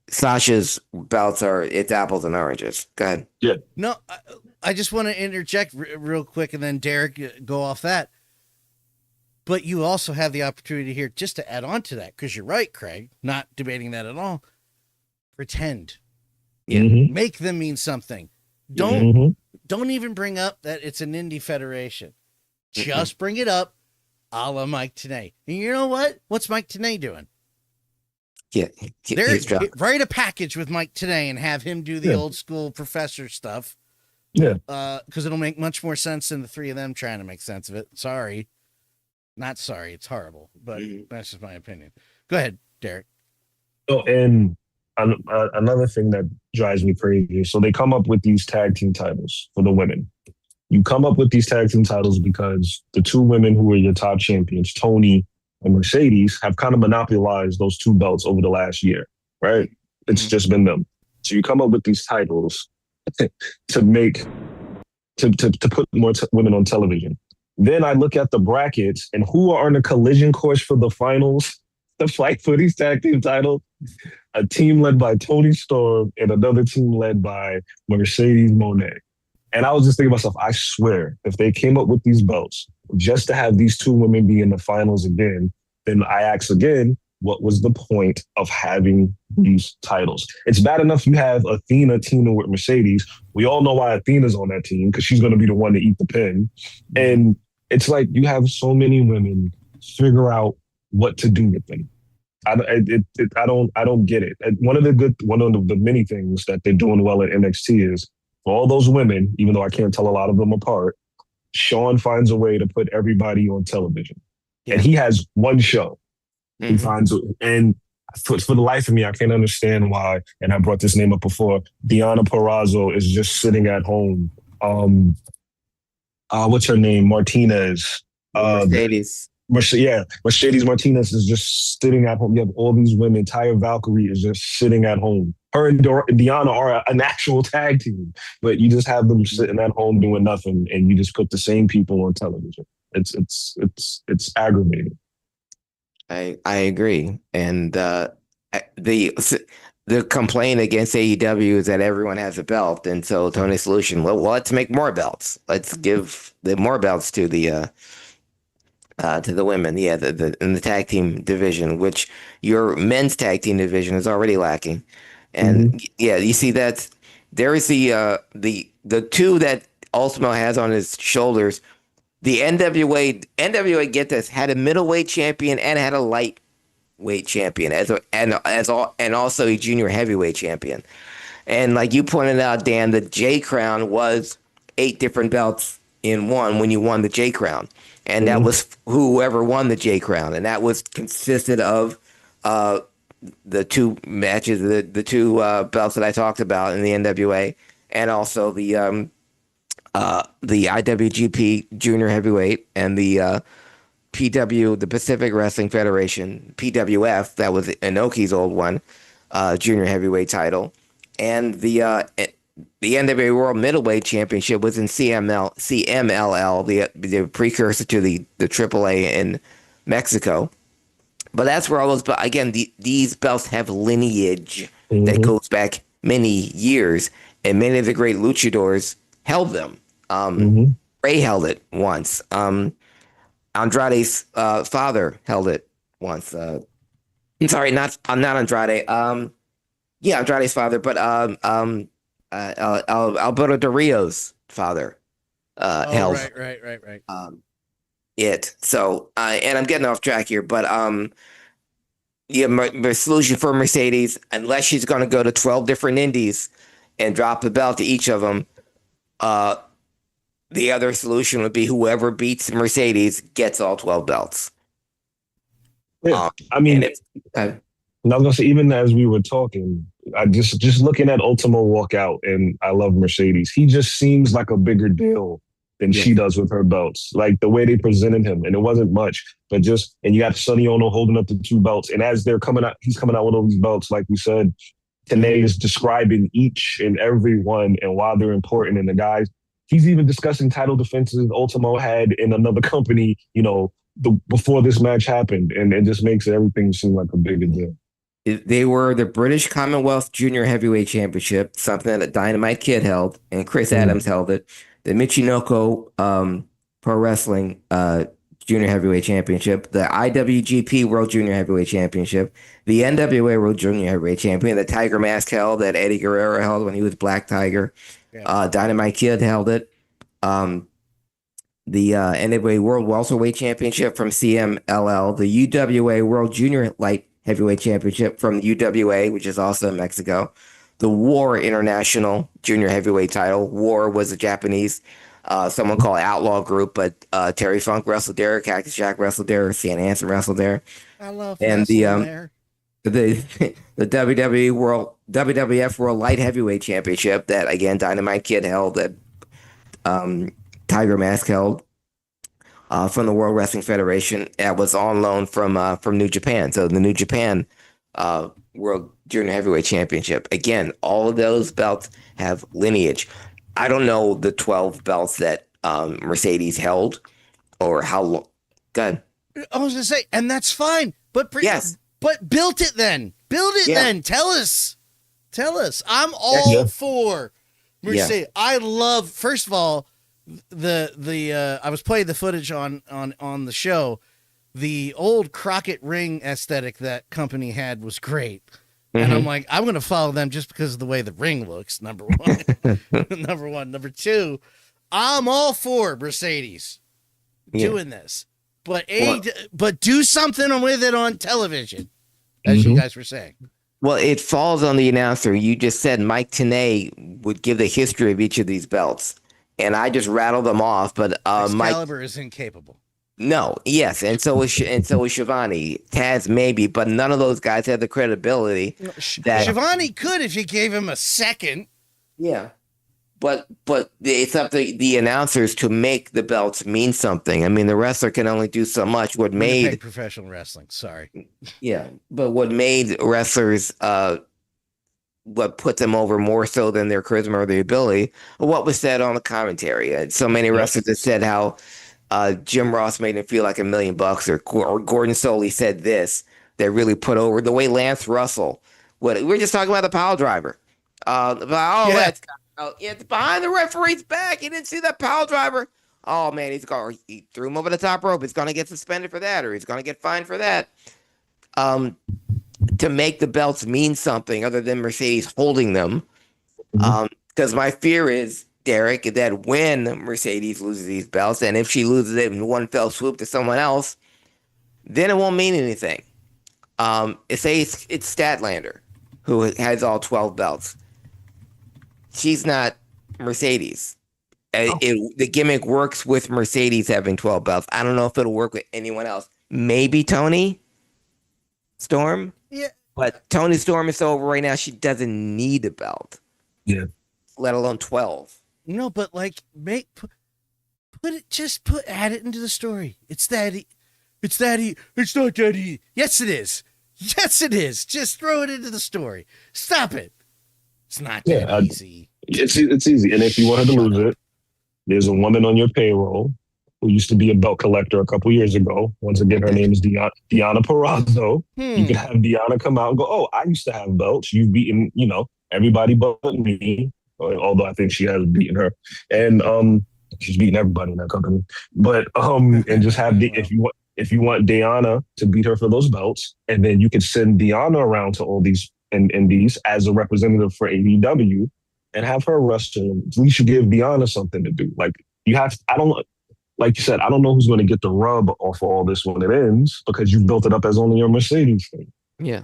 Sasha's belts it's apples and oranges. Go ahead. Yeah. No, I just want to interject real quick, and then Derek go off that. But you also have the opportunity here just to add on to that, because you're right, Craig. Not debating that at all. Pretend. Make them mean something. Don't even bring up that it's an indie federation. Just bring it up, a la Mike Tenay. And you know what? What's Mike Tenay doing? Yeah, write a package with Mike Tenay and have him do the old school professor stuff. Yeah, because it'll make much more sense than the three of them trying to make sense of it. Sorry, not sorry. It's horrible, but that's just my opinion. Go ahead, Derek. Oh, and another thing that drives me crazy. So they come up with these tag team titles for the women. You come up with these tag team titles because the two women who are your top champions, Tony and Mercedes, have kind of monopolized those two belts over the last year, right? It's just been them. So you come up with these titles to put more women on television. Then I look at the brackets and who are on the collision course for the finals to fight for these tag team titles. A team led by Tony Storm and another team led by Mercedes Moné. And I was just thinking to myself, I swear, if they came up with these belts just to have these two women be in the finals again, then I ask again, what was the point of having these titles? It's bad enough you have Athena teaming with Mercedes. We all know why Athena's on that team, because she's going to be the one to eat the pin. And it's like you have so many women, figure out what to do with them. I don't get it. One of the many things that they're doing well at NXT is for all those women, even though I can't tell a lot of them apart, Sean finds a way to put everybody on television. Yeah. And he has one show. He finds it. And for the life of me, I can't understand why, and I brought this name up before, Deonna Purrazzo is just sitting at home. What's her name? Martinez. Mercedes. Mercedes Martinez is just sitting at home. You have all these women. Taya Valkyrie is just sitting at home. Her and Deonna are an actual tag team, but you just have them sitting at home doing nothing, and you just put the same people on television. It's aggravating. I agree, and the complaint against AEW is that everyone has a belt, and so Tony's solution, well, let's make more belts. Let's give the more belts to the women, in the tag team division, which your men's tag team division is already lacking. And you see that there is the two that Ultimo has on his shoulders the NWA, get this, had a middleweight champion and had a lightweight champion and also a junior heavyweight champion. And like you pointed out, Dan, the J Crown was 8 different belts in one when you won the J Crown. And that was whoever won the J Crown. And that was consisted of the 2 matches, the 2 belts that I talked about in the NWA, and also the IWGP Junior Heavyweight and the PW, the Pacific Wrestling Federation, PWF, that was Inoki's old one, Junior Heavyweight title. And the NWA World Middleweight Championship was in CMLL, the precursor to the AAA in Mexico. But that's where all those, again, these belts have lineage that goes back many years, and many of the great luchadors held them. Ray held it once. Andrade's father held it once. I'm sorry, not Andrade. Yeah, Andrade's father, but Alberto Del Rio's father held. Right. It. So, and I'm getting off track here, but yeah, my solution for Mercedes, unless she's going to go to 12 different indies and drop the belt to each of them, the other solution would be whoever beats Mercedes gets all 12 belts. Yeah, I mean, I was gonna say, even as we were talking, I just looking at Ultimo walk out, and I love Mercedes. He just seems like a bigger deal than she does with her belts. Like the way they presented him, and it wasn't much, but and you got Sonny Ono holding up the 2 belts, and as they're coming out, he's coming out with all these belts, like we said. Tenay is describing each and every one and why they're important, and the guys. He's even discussing title defenses Ultimo had in another company, before this match happened, and it just makes everything seem like a bigger deal. They were the British Commonwealth Junior Heavyweight Championship, something that Dynamite Kid held, and Chris Adams held it. The Michinoku Pro Wrestling Junior Heavyweight Championship, the IWGP World Junior Heavyweight Championship, the NWA World Junior Heavyweight Champion, the Tiger Mask held that Eddie Guerrero held when he was Black Tiger. Dynamite Kid held it. The NWA World Welterweight Championship from CMLL, the UWA World Junior Light Heavyweight Championship from the UWA, which is also in Mexico. The War International Junior Heavyweight title. War was a Japanese, someone called Outlaw Group, but Terry Funk wrestled there, Cactus Jack wrestled there, Stan Hansen wrestled there. I love and there. The WWF World Light Heavyweight Championship that, again, Dynamite Kid held, that Tiger Mask held from the World Wrestling Federation. That was on loan from New Japan. So the New Japan World Junior Heavyweight Championship. Again, all of those belts have lineage. I don't know the 12 belts that Mercedes held or how long. Go ahead. I was going to say, and that's fine. But yes. But build it then. Then. Tell us. I'm all for Mercedes. I love, first of all, the I was playing the footage on the show. The old Crockett ring aesthetic that company had was great. And I'm like, I'm going to follow them just because of the way the ring looks, number one. Number one. Number two, I'm all for Mercedes doing this. But but do something with it on television, as you guys were saying. Well, it falls on the announcer. You just said Mike Tenay would give the history of each of these belts, and I just rattled them off. But Excalibur is incapable. No, yes, and so is Shivani. Taz maybe, but none of those guys had the credibility. That Shivani could if you gave him a second. Yeah, but it's up to the announcers to make the belts mean something. I mean, the wrestler can only do so much. What made professional wrestling? Sorry. Yeah, but what made wrestlers, what put them over more so than their charisma or their ability, what was said on the commentary. And so many wrestlers have said how Jim Ross made him feel like $1 million, or Gordon Soley said this that really put over the way Lance Russell. We're just talking about the pile driver. It's behind the referee's back. He didn't see that pile driver. Oh man, he threw him over the top rope. He's gonna get suspended for that, or he's gonna get fined for that. To make the belts mean something other than Mercedes holding them. Because my fear is Derek, that when Mercedes loses these belts, and if she loses it in one fell swoop to someone else, then it won't mean anything. It's Statlander, who has all 12 belts. She's not Mercedes. The gimmick works with Mercedes having 12 belts. I don't know if it'll work with anyone else. Maybe Tony Storm. Yeah. But Tony Storm is so over right now, she doesn't need a belt. Yeah. Let alone 12. No, but like add it into the story. It's not that easy. Yes, it is. Yes, it is. Just throw it into the story. Stop it. It's not that easy. It's easy. And if you wanted to lose it, there's a woman on your payroll who used to be a belt collector a couple years ago. Once again, her name is Deanna Purrazzo. You can have Deanna come out and go, "Oh, I used to have belts. You've beaten, everybody but me." Although I think she has beaten her. And she's beaten everybody in that company. But and just have if you want Deanna to beat her for those belts, and then you could send Deanna around to all these indies as a representative for AEW and have her wrestle. At least you give Deanna something to do. Like like you said, I don't know who's going to get the rub off of all this when it ends, because you've built it up as only your Mercedes thing. Yeah.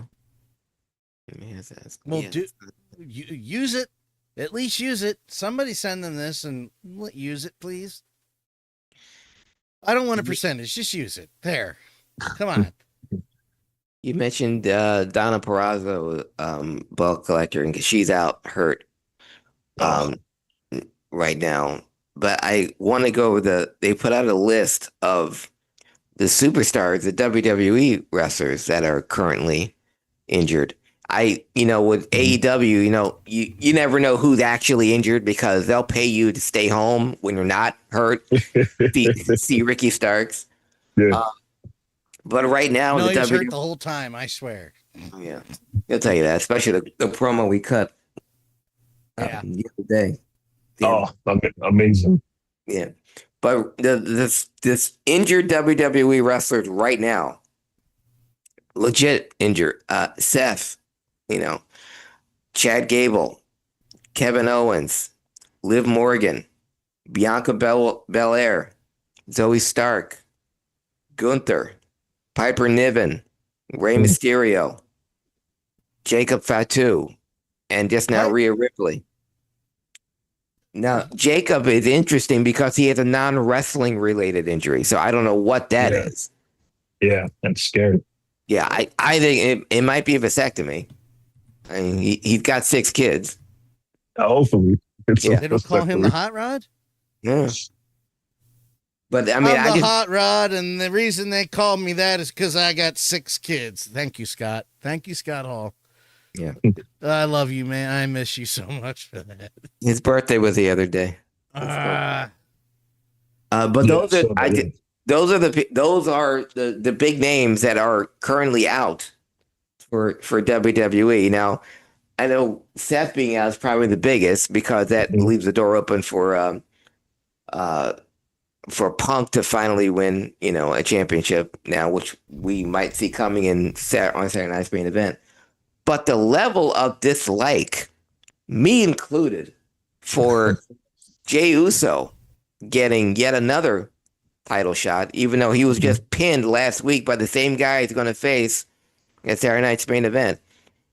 Well, use it. At least use it. Somebody send them this and use it, please. I don't want a percentage. Just use it. There. Come on. You mentioned Donna Purrazzo, belt collector, and she's out hurt right now. But I want to go over they put out a list of the superstars, the WWE wrestlers that are currently injured. With AEW, you never know who's actually injured because they'll pay you to stay home when you're not hurt. see Ricky Starks. Yeah. But right now, he was hurt the whole time. I swear. Yeah, I'll tell you that, especially the promo we cut the other day. Oh, amazing. Yeah. But this injured WWE wrestlers right now, legit injured. Seth, Chad Gable, Kevin Owens, Liv Morgan, Bianca Belair, Zoe Stark, Gunther, Piper Niven, Rey Mysterio, Jacob Fatu, and just now Rhea Ripley. Now, Jacob is interesting because he has a non-wrestling related injury, so I don't know what that is. Yeah, that's scary. Yeah, I think it might be a vasectomy. I mean, he's got 6 kids. Hopefully. They don't call him the Hot Rod? Yeah. But I mean, I'm the Hot Rod, and the reason they called me that is because I got 6 kids. Thank you, Scott. Thank you, Scott Hall. Yeah. I love you, man. I miss you so much for that. His birthday was the other day. But those are the big names that are currently out for WWE. Now, I know Seth being out is probably the biggest because that leaves the door open for Punk to finally win, a championship now, which we might see coming on Saturday night's main event. But the level of dislike, me included, for Jey Uso getting yet another title shot, even though he was just pinned last week by the same guy he's going to face at Saturday night's main event.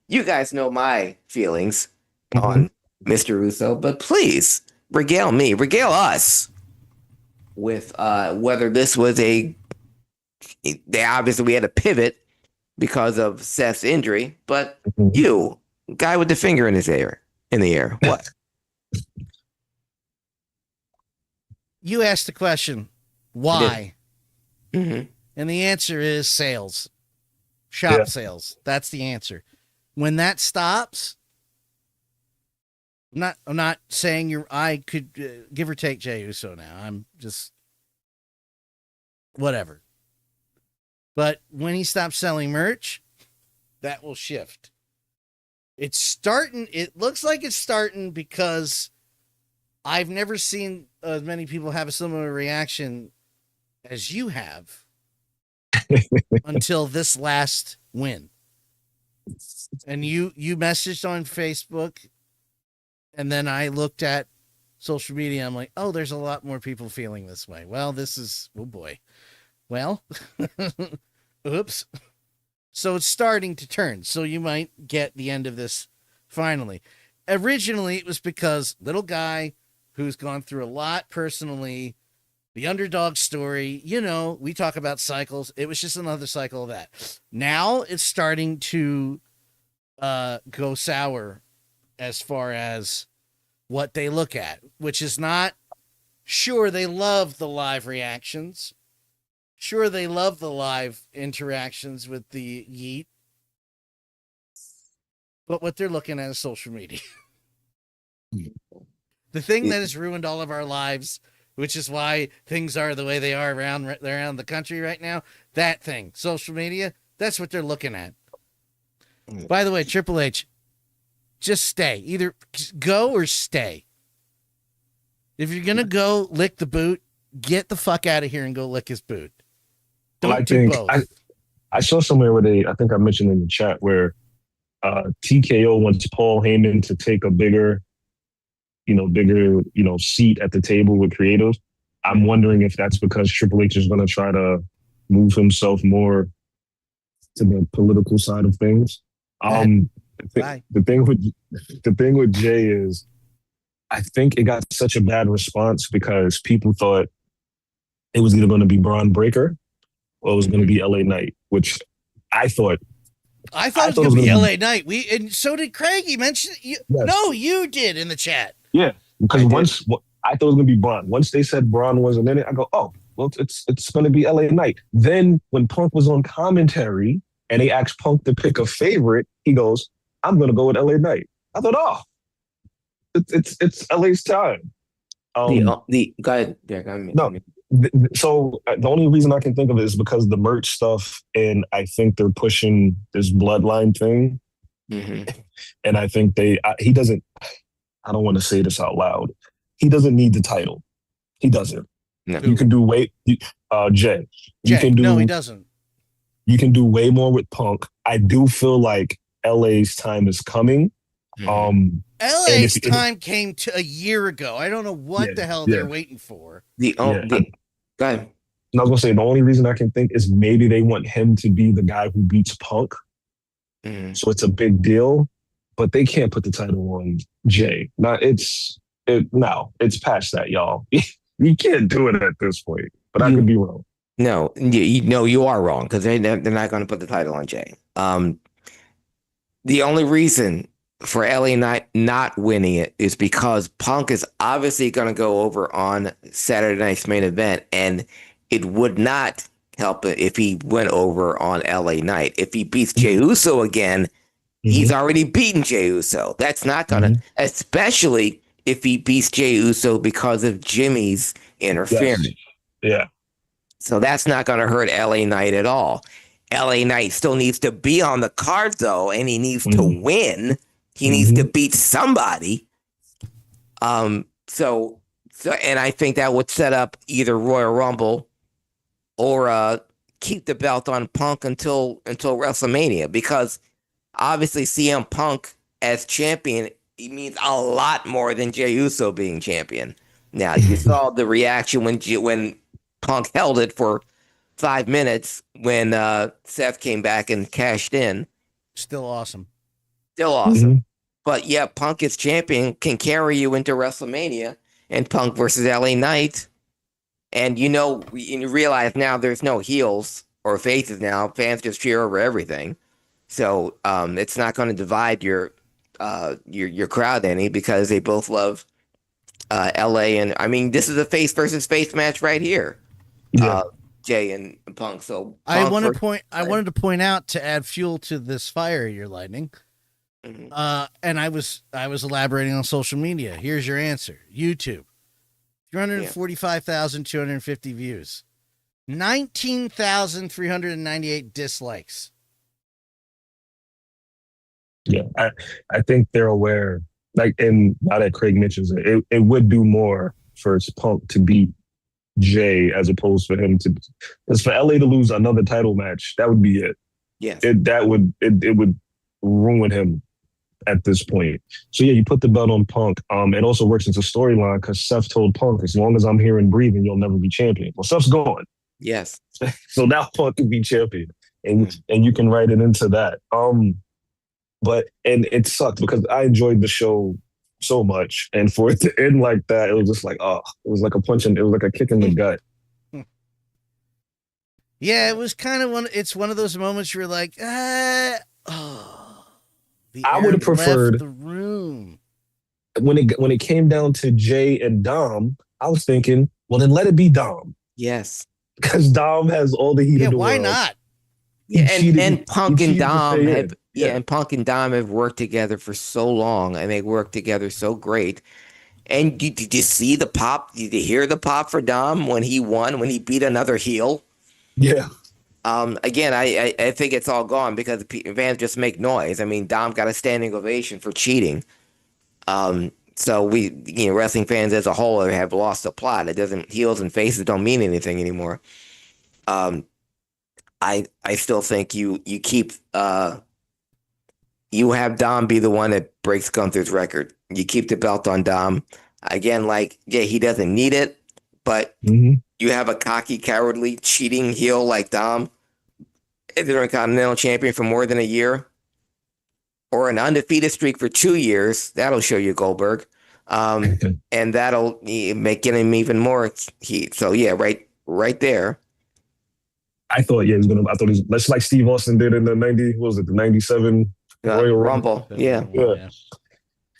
You guys know my feelings on Mr. Uso, but please regale us with whether this was obviously we had to pivot because of Seth's injury, but you, guy with the finger in the air, what? You asked the question, why? And the answer is sales. Shop sales. That's the answer. When that stops, I'm not saying I could give or take Jey Uso now. I'm just whatever. But when he stops selling merch, that will shift. It's starting. It looks like it's starting because I've never seen as many people have a similar reaction as you have until this last win. And you messaged on Facebook, and then I looked at social media, I'm like, oh, there's a lot more people feeling this way. Well, this is, oh boy. Well, oops. So it's starting to turn. So you might get the end of this finally. Originally, it was because little guy who's gone through a lot personally, the underdog story, we talk about cycles. It was just another cycle of that. Now it's starting to go sour as far as what they look at, which is not, sure, they love the live reactions. Sure, they love the live interactions with the Yeet. But what they're looking at is social media. The thing that has ruined all of our lives, which is why things are the way they are around the country right now, that thing, social media, that's what they're looking at. By the way, Triple H, just stay. Either go or stay. If you're going to go lick the boot, get the fuck out of here and go lick his boot. Don't do both. I saw somewhere where I think I mentioned in the chat where TKO wants Paul Heyman to take a bigger seat at the table with creative. I'm wondering if that's because Triple H is going to try to move himself more to the political side of things. The thing with Jey is, I think it got such a bad response because people thought it was either going to be Braun Breaker or it was going to be LA Knight, which I thought it was going to be LA Knight. And so did Craig. He mentioned you. Yes. No, you did in the chat. Yeah, because I thought it was going to be Braun. Once they said Braun wasn't in it, I go, oh, well, it's going to be LA Knight. Then when Punk was on commentary and they asked Punk to pick a favorite, he goes, I'm going to go with LA Knight. I thought, oh, it's LA's time. Go ahead. Yeah, go ahead. No. So the only reason I can think of it is because the merch stuff, and I think they're pushing this bloodline thing. Mm-hmm. And I think he doesn't, I don't want to say this out loud. He doesn't need the title. He doesn't. No. You can do Jey. No, he doesn't. You can do way more with Punk. I do feel like LA's time is coming. Mm-hmm. LA's time came to a year ago. I don't know what the hell they're waiting for. Go ahead. I was gonna say the only reason I can think is maybe they want him to be the guy who beats Punk. Mm-hmm. So it's a big deal, but they can't put the title on Jey. It's past that, y'all. You can't do it at this point. But I could be wrong. No, you are wrong because they're not going to put the title on Jey. The only reason for LA Knight not winning it is because Punk is obviously going to go over on Saturday night's main event, and it would not help it if he went over on LA Knight. If he beats Jey Uso again, he's already beaten Jey Uso. That's not going to, especially if he beats Jey Uso because of Jimmy's interference. Yes. Yeah. So that's not going to hurt LA Knight at all. LA Knight still needs to be on the card, though, and he needs to win. He needs to beat somebody. So, and I think that would set up either Royal Rumble or keep the belt on Punk until WrestleMania, because obviously CM Punk as champion, he means a lot more than Jey Uso being champion. Now, you saw the reaction when Punk held it for 5 minutes when Seth came back and cashed in. Still awesome. But yeah, Punk as champion can carry you into WrestleMania and Punk versus LA Knight. And you realize now there's no heels or faces now. Fans just cheer over everything. So it's not going to divide your crowd any, because they both love LA. And I mean, this is a face versus face match right here. Yeah. Jey and Punk. So Punk I wanted to point out, to add fuel to this fire you're lighting. And I was elaborating on social media. Here's your answer. YouTube, 345,250 views, 19,398 dislikes. Yeah, I think they're aware. And now that Craig mentions it, it would do more for Punk to beat Jey as opposed for him to, because for LA to lose another title match, that would be it. Yes, it would ruin him at this point. So yeah, you put the belt on Punk. It also works as a storyline because Seth told Punk, as long as I'm here and breathing, you'll never be champion. Well, Seth's gone. Yes. So now Punk can be champion. And you can write it into that. But it sucked because I enjoyed the show so much. And for it to end like that, it was just like, it was like it was like a kick in the gut. Yeah, it was kind of it's one of those moments you're like, I would have preferred the room. When it came down to Jey and Dom, I was thinking, well, then let it be Dom. Yes. Because Dom has all the heat in the world. Yeah, why not? Yeah, and Punk and Dom and Punk and Dom have worked together for so long, and they work together so great. And did you see the pop? Did you hear the pop for Dom when he won, when he beat another heel? Yeah. Again, I think it's all gone because fans just make noise. I mean, Dom got a standing ovation for cheating. So wrestling fans as a whole have lost the plot. Heels and faces don't mean anything anymore. I still think you keep you have Dom be the one that breaks Gunther's record. You keep the belt on Dom. Again, he doesn't need it, but you have a cocky, cowardly, cheating heel like Dom, Intercontinental Champion for more than a year, or an undefeated streak for 2 years. That'll show you Goldberg, and that'll get him even more heat. So yeah, right there. I thought he was much like Steve Austin did in the 97 Royal Rumble. Yeah.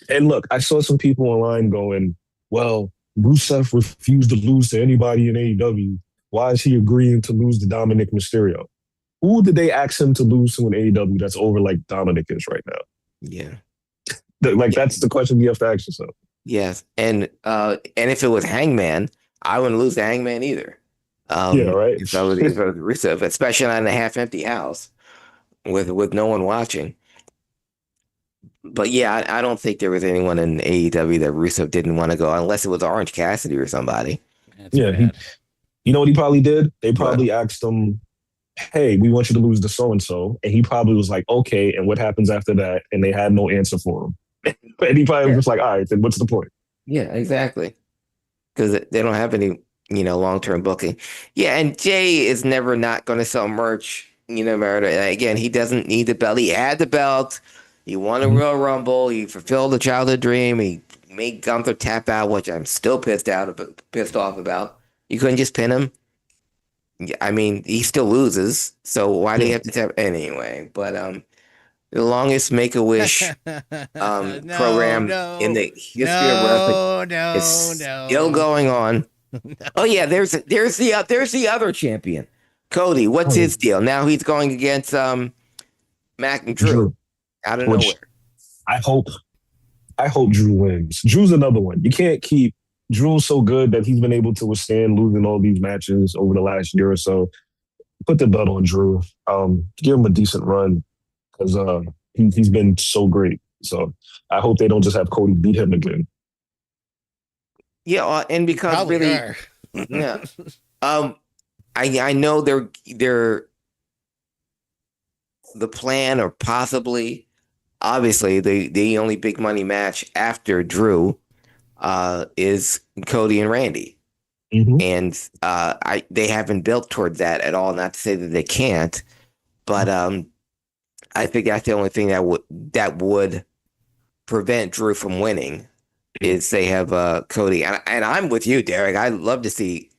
And look, I saw some people online going, well, Rusev refused to lose to anybody in AEW. Why is he agreeing to lose to Dominic Mysterio? Who did they ask him to lose to in AEW that's over like Dominic is right now? Yeah. That's the question you have to ask yourself. Yes. And if it was Hangman, I wouldn't lose to Hangman either. Yeah, right. If I was Rusev, especially on a half-empty house with no one watching. But yeah, I don't think there was anyone in AEW that Rusev didn't want to go, unless it was Orange Cassidy or somebody. You know what he probably did? They probably asked him, hey, we want you to lose to so-and-so. And he probably was like, okay, and what happens after that? And they had no answer for him. And he probably was just like, all right, then what's the point? Yeah, exactly. Because they don't have any, long-term booking. Yeah, and Jey is never not going to sell merch. Again, he doesn't need the belt. He had the belt. He won a Royal Rumble. He fulfilled the childhood dream. He made Gunther tap out, which I'm still pissed off about. You couldn't just pin him. I mean, he still loses, so why do you have to tap anyway? But the longest Make-A-Wish program in the history of wrestling is still going on. Oh yeah, there's the other champion, Cody. What's his deal? Now he's going against Mac and Drew. Out of nowhere. I hope Drew wins. Drew's another one. You can't keep Drew's so good that he's been able to withstand losing all these matches over the last year or so. Put the belt on Drew. Give him a decent run because he's been so great. So I hope they don't just have Cody beat him again. Yeah, and because probably really, yeah. I know they're the plan, or possibly, obviously, the only big money match after Drew is Cody and Randy. And they haven't built toward that at all. Not to say that they can't, but I think that's the only thing that would prevent Drew from winning is they have Cody. And I'm with you, Derek. I'd love to see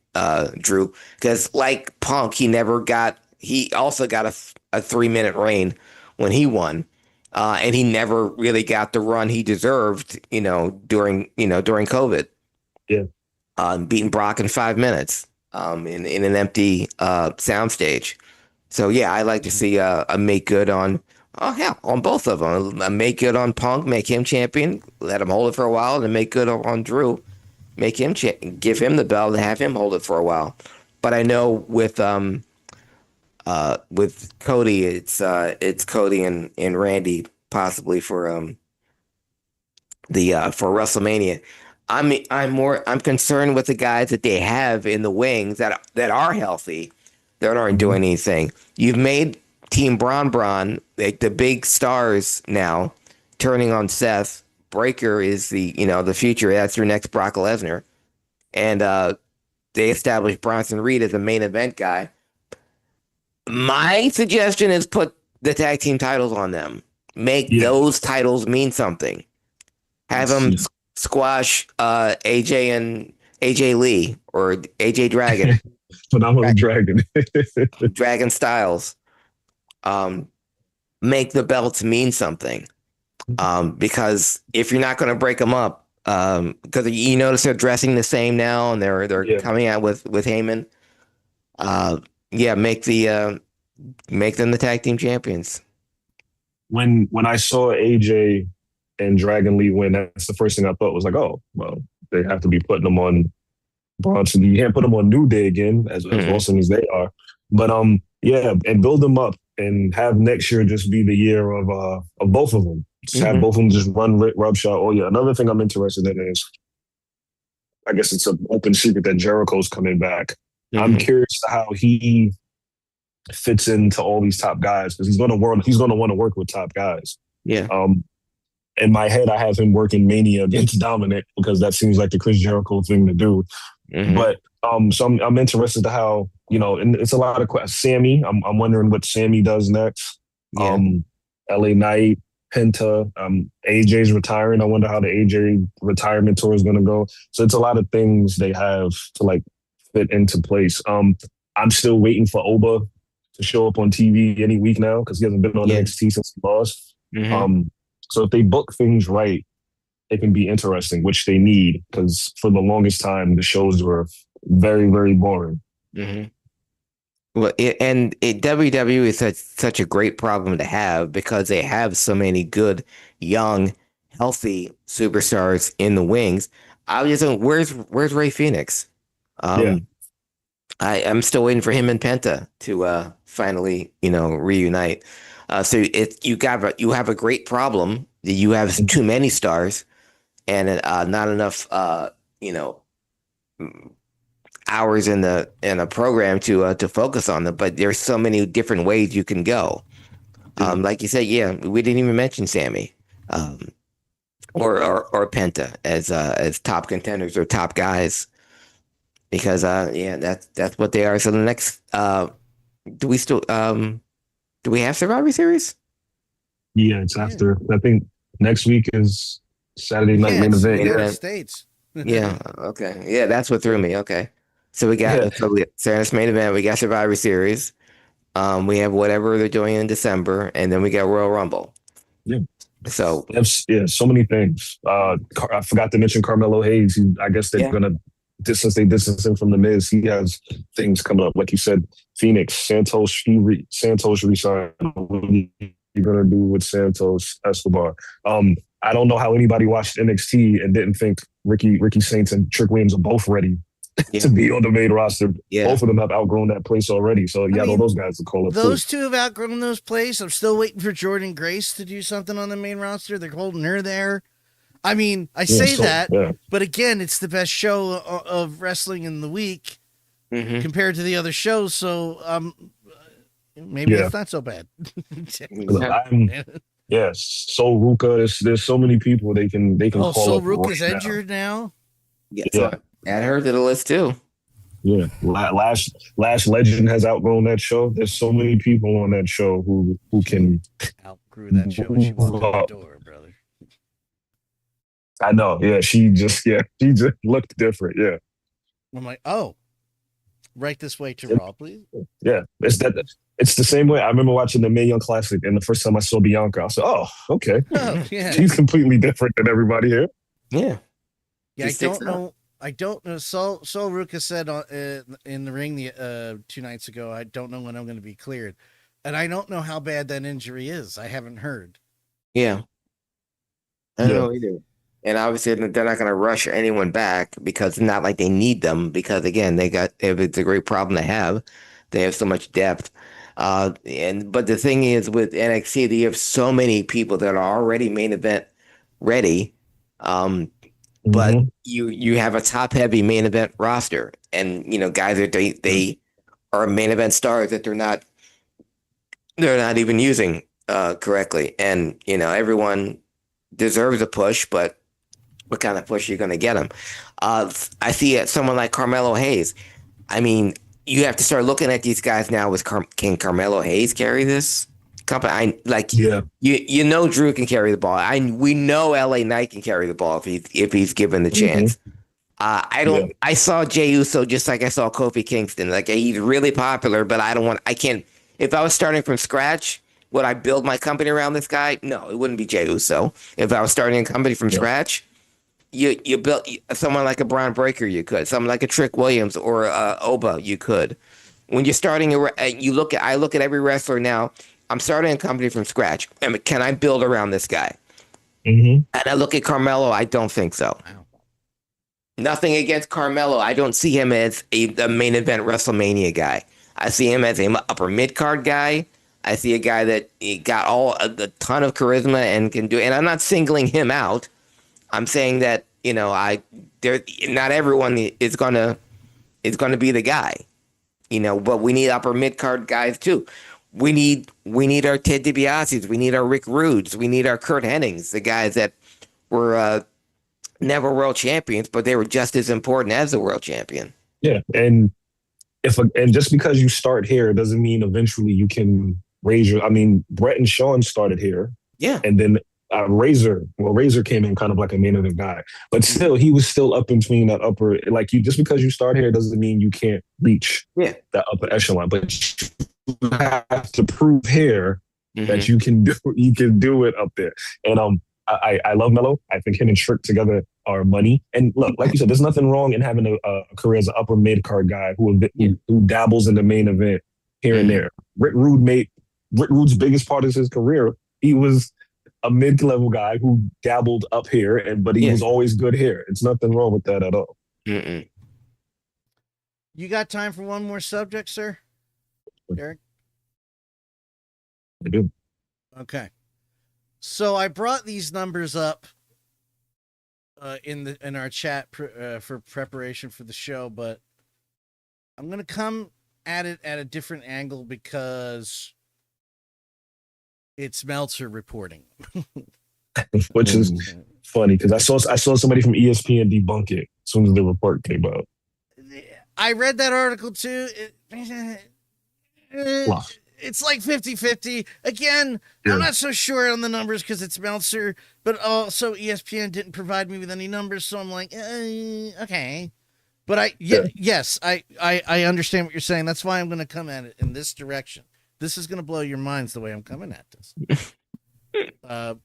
Drew because, like Punk, he also got a 3-minute reign when he won. And he never really got the run he deserved, during COVID. Yeah. Beating Brock in 5 minutes in an empty soundstage. So, yeah, I like to see a make good on both of them. A make good on Punk, make him champion, let him hold it for a while, and a make good on Drew, make him give him the belt and have him hold it for a while. But I know with Cody, it's Cody and Randy possibly for WrestleMania. I'm concerned with the guys that they have in the wings that are healthy, that aren't doing anything. You've made Team Braun like the big stars now. turning on Seth. Breaker is the future. That's your next Brock Lesnar, and they established Bronson Reed as the main event guy. My suggestion is put the tag team titles on them. Make those titles mean something. Have them squash AJ and AJ Lee or AJ Dragon. Phenomenal Dragon. Dragon Styles. Make the belts mean something. Because if you're not going to break them up, because you notice they're dressing the same now and they're coming out with Heyman. Make them the tag team champions. When I saw AJ and Dragon Lee win, that's the first thing I thought was like, oh, well, they have to be putting them on Bronson. You can't put them on New Day again, as awesome as they are. But and build them up and have next year just be the year of both of them. Just have both of them just run rub shot. Oh yeah, another thing I'm interested in is, I guess it's an open secret that Jericho's coming back. I'm curious how he fits into all these top guys because he's going to want to work with top guys. Yeah. In my head, I have him working Mania against Dominic because that seems like the Chris Jericho thing to do. But so I'm interested to how, and it's a lot of questions. Sammy, I'm wondering what Sammy does next. LA Knight, Penta, AJ's retiring. I wonder how the AJ retirement tour is going to go. So it's a lot of things they have to like fit into place. I'm still waiting for Oba to show up on TV any week now because he hasn't been on NXT since he lost. So if they book things right, it can be interesting, which they need because for the longest time the shows were very, very boring. Well, WWE is such a great problem to have because they have so many good, young, healthy superstars in the wings. I was just where's Ray Phoenix? I'm still waiting for him and Penta to finally, reunite. So you have a great problem. You have too many stars and not enough, hours in a program to focus on them. But there's so many different ways you can go. Like you said, we didn't even mention Sammy, or Penta as top contenders or top guys. Because that's what they are. So the next do we have Survivor Series? Yeah, it's after. I think next week is Saturday night main event. United States. Okay. Yeah, that's what threw me. Okay. So we got Saturday's main event, we got Survivor Series. We have whatever they're doing in December, and then we got Royal Rumble. Yeah. So so many things. I forgot to mention Carmelo Hayes. I guess they're gonna distance him from the Miz. He has things coming up, like you said. Phoenix, Santos resigned. What are you gonna do with Santos Escobar? I don't know how anybody watched NXT and didn't think Ricky Saints and Trick Williams are both ready to be on the main roster. Both of them have outgrown that place already. So all those guys to call up. Those two have outgrown those place. I'm still waiting for Jordan Grace to do something on the main roster. They're holding her there. I mean, but again, it's the best show of wrestling in the week compared to the other shows. So maybe it's not so bad. Sol Ruka. There's so many people they can call. Sol Ruka's injured now. Add her to the list too. Yeah, Lash Legend has outgrown that show. There's so many people on that show who can outgrew that show when she walked out the door, brother. I know. Yeah, she just looked different. Yeah. I'm like, right this way to Raw, please. Yeah, it's the same way. I remember watching the Mae Young Classic, and the first time I saw Bianca, I said, "Oh, okay, she's completely different than everybody here." Yeah. Yeah, I don't know. Sol Ruka said in the ring 2 nights ago, I don't know when I'm going to be cleared, and I don't know how bad that injury is. I haven't heard. Yeah, I don't know either. And obviously, they're not going to rush anyone back because it's not like they need them. Because again, it's a great problem to have. They have so much depth. But the thing is, with NXT, they have so many people that are already main event ready. But you have a top heavy main event roster, and guys that they are main event stars that they're not even using correctly, and everyone deserves a push, but what kind of push are you going to get him? I see someone like Carmelo Hayes. I mean, you have to start looking at these guys now. Can Carmelo Hayes carry this company? You know, Drew can carry the ball. We know LA Knight can carry the ball if he's given the chance. I saw Jey Uso just like I saw Kofi Kingston. Like, he's really popular, but I can't. If I was starting from scratch, would I build my company around this guy? No, it wouldn't be Jey Uso. If I was starting a company from scratch, you built someone like a Braun Breaker, you could. Someone like a Trick Williams or Oba, you could. When you're starting, I look at every wrestler now. I'm starting a company from scratch. I mean, can I build around this guy? Mm-hmm. And I look at Carmelo. I don't think so. Wow. Nothing against Carmelo. I don't see him as a main event WrestleMania guy. I see him as an upper mid card guy. I see a guy that got a ton of charisma and can do. And I'm not singling him out. I'm saying that not everyone is gonna be the guy, but we need upper mid card guys too. We need our Ted DiBiase's, we need our Rick Rudes, we need our Kurt Hennings, the guys that were never world champions, but they were just as important as the world champion. Yeah, and just because you start here doesn't mean eventually you can raise your. I mean, Brett and Sean started here, and then. Razor came in kind of like a main event guy, but still he was still up in between that upper, like just because you start here doesn't mean you can't reach that upper echelon, but you have to prove here that you can do it up there. And I love Melo. I think him and Trick together are money. And look, like you said, there's nothing wrong in having a career as an upper mid card guy who dabbles in the main event here and there. Rick Rude's biggest part of his career, he was a mid-level guy who dabbled up here, but he was always good here. It's nothing wrong with that at all. Mm-mm. You got time for one more subject, sir? Derek? I do. Okay. So I brought these numbers up in our chat for preparation for the show, but I'm going to come at it at a different angle because it's Meltzer reporting. Which is funny because I saw somebody from ESPN debunk it as soon as the report came out. I read that article too. It's like 50-50. Again, I'm not so sure on the numbers because it's Meltzer, but also ESPN didn't provide me with any numbers, so I'm like, okay. But yes, I understand what you're saying. That's why I'm going to come at it in this direction. This is going to blow your minds the way I'm coming at this.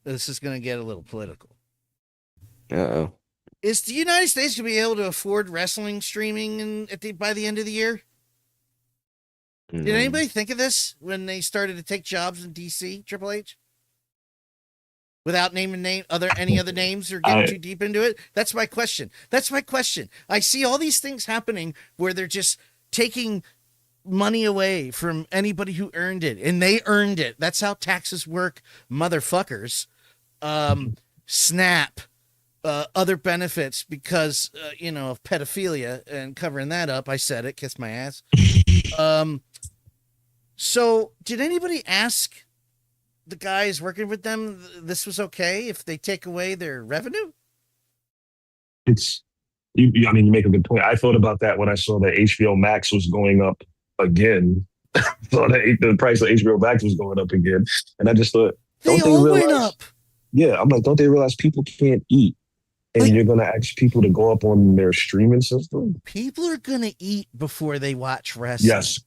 This is going to get a little political. Uh-oh. Is the United States going to be able to afford wrestling streaming by the end of the year? Did anybody think of this when they started to take jobs in DC, Triple H? Without naming any other names or getting too deep into it? That's my question. I see all these things happening where they're just taking money away from anybody who earned it, and they earned it. That's how taxes work, motherfuckers. SNAP, other benefits because of pedophilia, and covering that up. I said it, kiss my ass. So did anybody ask the guys working with them this was okay if they take away their revenue? You make a good point. I thought about that when I saw that HBO Max was going up again. So the price of HBO Max was going up again, and I just thought, they all went up. Yeah, I'm like, don't they realize people can't eat, and you're gonna ask people to go up on their streaming system? People are gonna eat before they watch wrestling. Yes.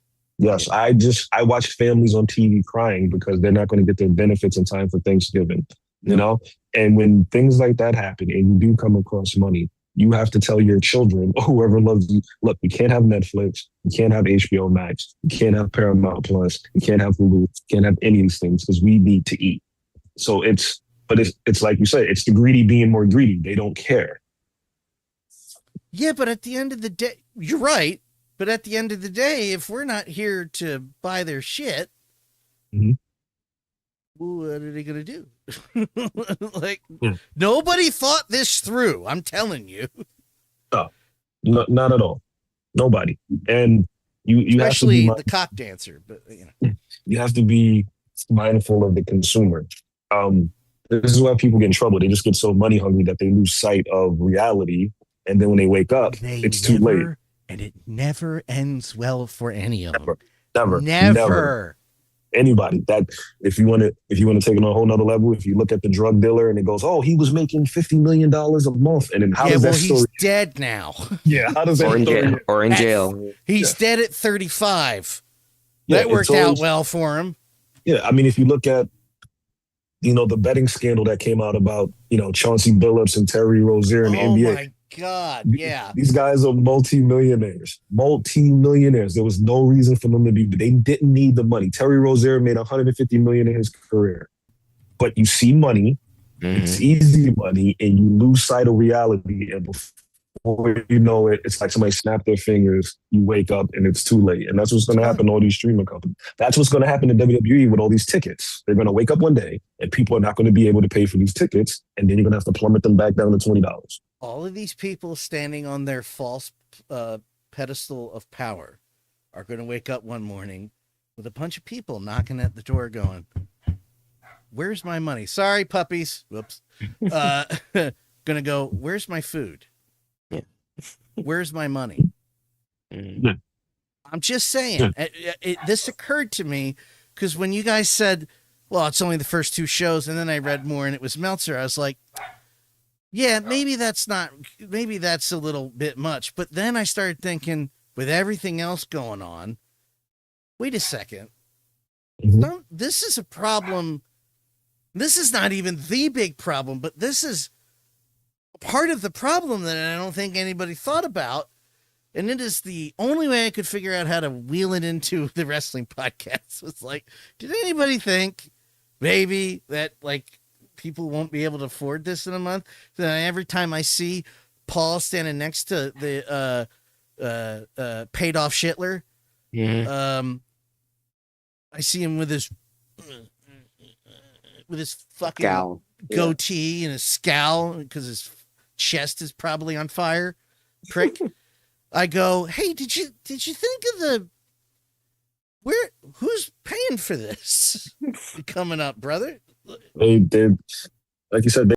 I watch families on TV crying because they're not going to get their benefits in time for Thanksgiving. And when things like that happen, and you do come across money, you have to tell your children or whoever loves you, look, you can't have Netflix, you can't have HBO Max, you can't have Paramount Plus, you can't have Hulu, you can't have any of these things because we need to eat. So it's like you said, it's the greedy being more greedy. They don't care. Yeah, but at the end of the day, you're right. But at the end of the day, if we're not here to buy their shit, what are they going to do? Nobody thought this through. I'm telling you. No, not at all. Nobody. And you especially have to be the cock dancer, but you have to be mindful of the consumer. The This is why people get in trouble. They just get so money hungry that they lose sight of reality. And then when they wake up, it's too late. And it never ends well for any of them. Never. Anybody that if you want to take it on a whole nother level, if you look at the drug dealer and it goes, oh, he was making $50 million a month, and then how does that story? He's dead now. Yeah, how does that story? Or in jail? He's dead at 35. That worked out well for him. Yeah, I mean, if you look at the betting scandal that came out about Chauncey Billups and Terry Rozier in the NBA. Oh my God, yeah. These guys are multi-millionaires. There was no reason for them to be. They didn't need the money. Terry Rozier made $150 million in his career. But you see money, it's easy money, and you lose sight of reality. And before you know it, it's like somebody snapped their fingers, you wake up, and it's too late. And that's what's going to happen to all these streaming companies. That's what's going to happen to WWE with all these tickets. They're going to wake up one day, and people are not going to be able to pay for these tickets, and then you're going to have to plummet them back down to $20. All of these people standing on their false pedestal of power are going to wake up one morning with a bunch of people knocking at the door going, where's my money? Sorry, puppies. Whoops. Gonna go, where's my food? Yeah. Where's my money? I'm just saying. This occurred to me because when you guys said, well, it's only the first two shows, and then I read more and it was Meltzer, I was like, yeah, maybe that's a little bit much. But then I started thinking, with everything else going on, wait a second. This is a problem. This is not even the big problem, but this is part of the problem that I don't think anybody thought about. And it is the only way I could figure out how to wheel it into the wrestling podcast. Was like, did anybody think maybe that people won't be able to afford this in a month? So every time I see Paul standing next to the paid off Shitler, I see him with his fucking scowl. goatee and his scowl because his chest is probably on fire. Prick. I go, hey, did you think of who's paying for this coming up, brother? They did, like you said,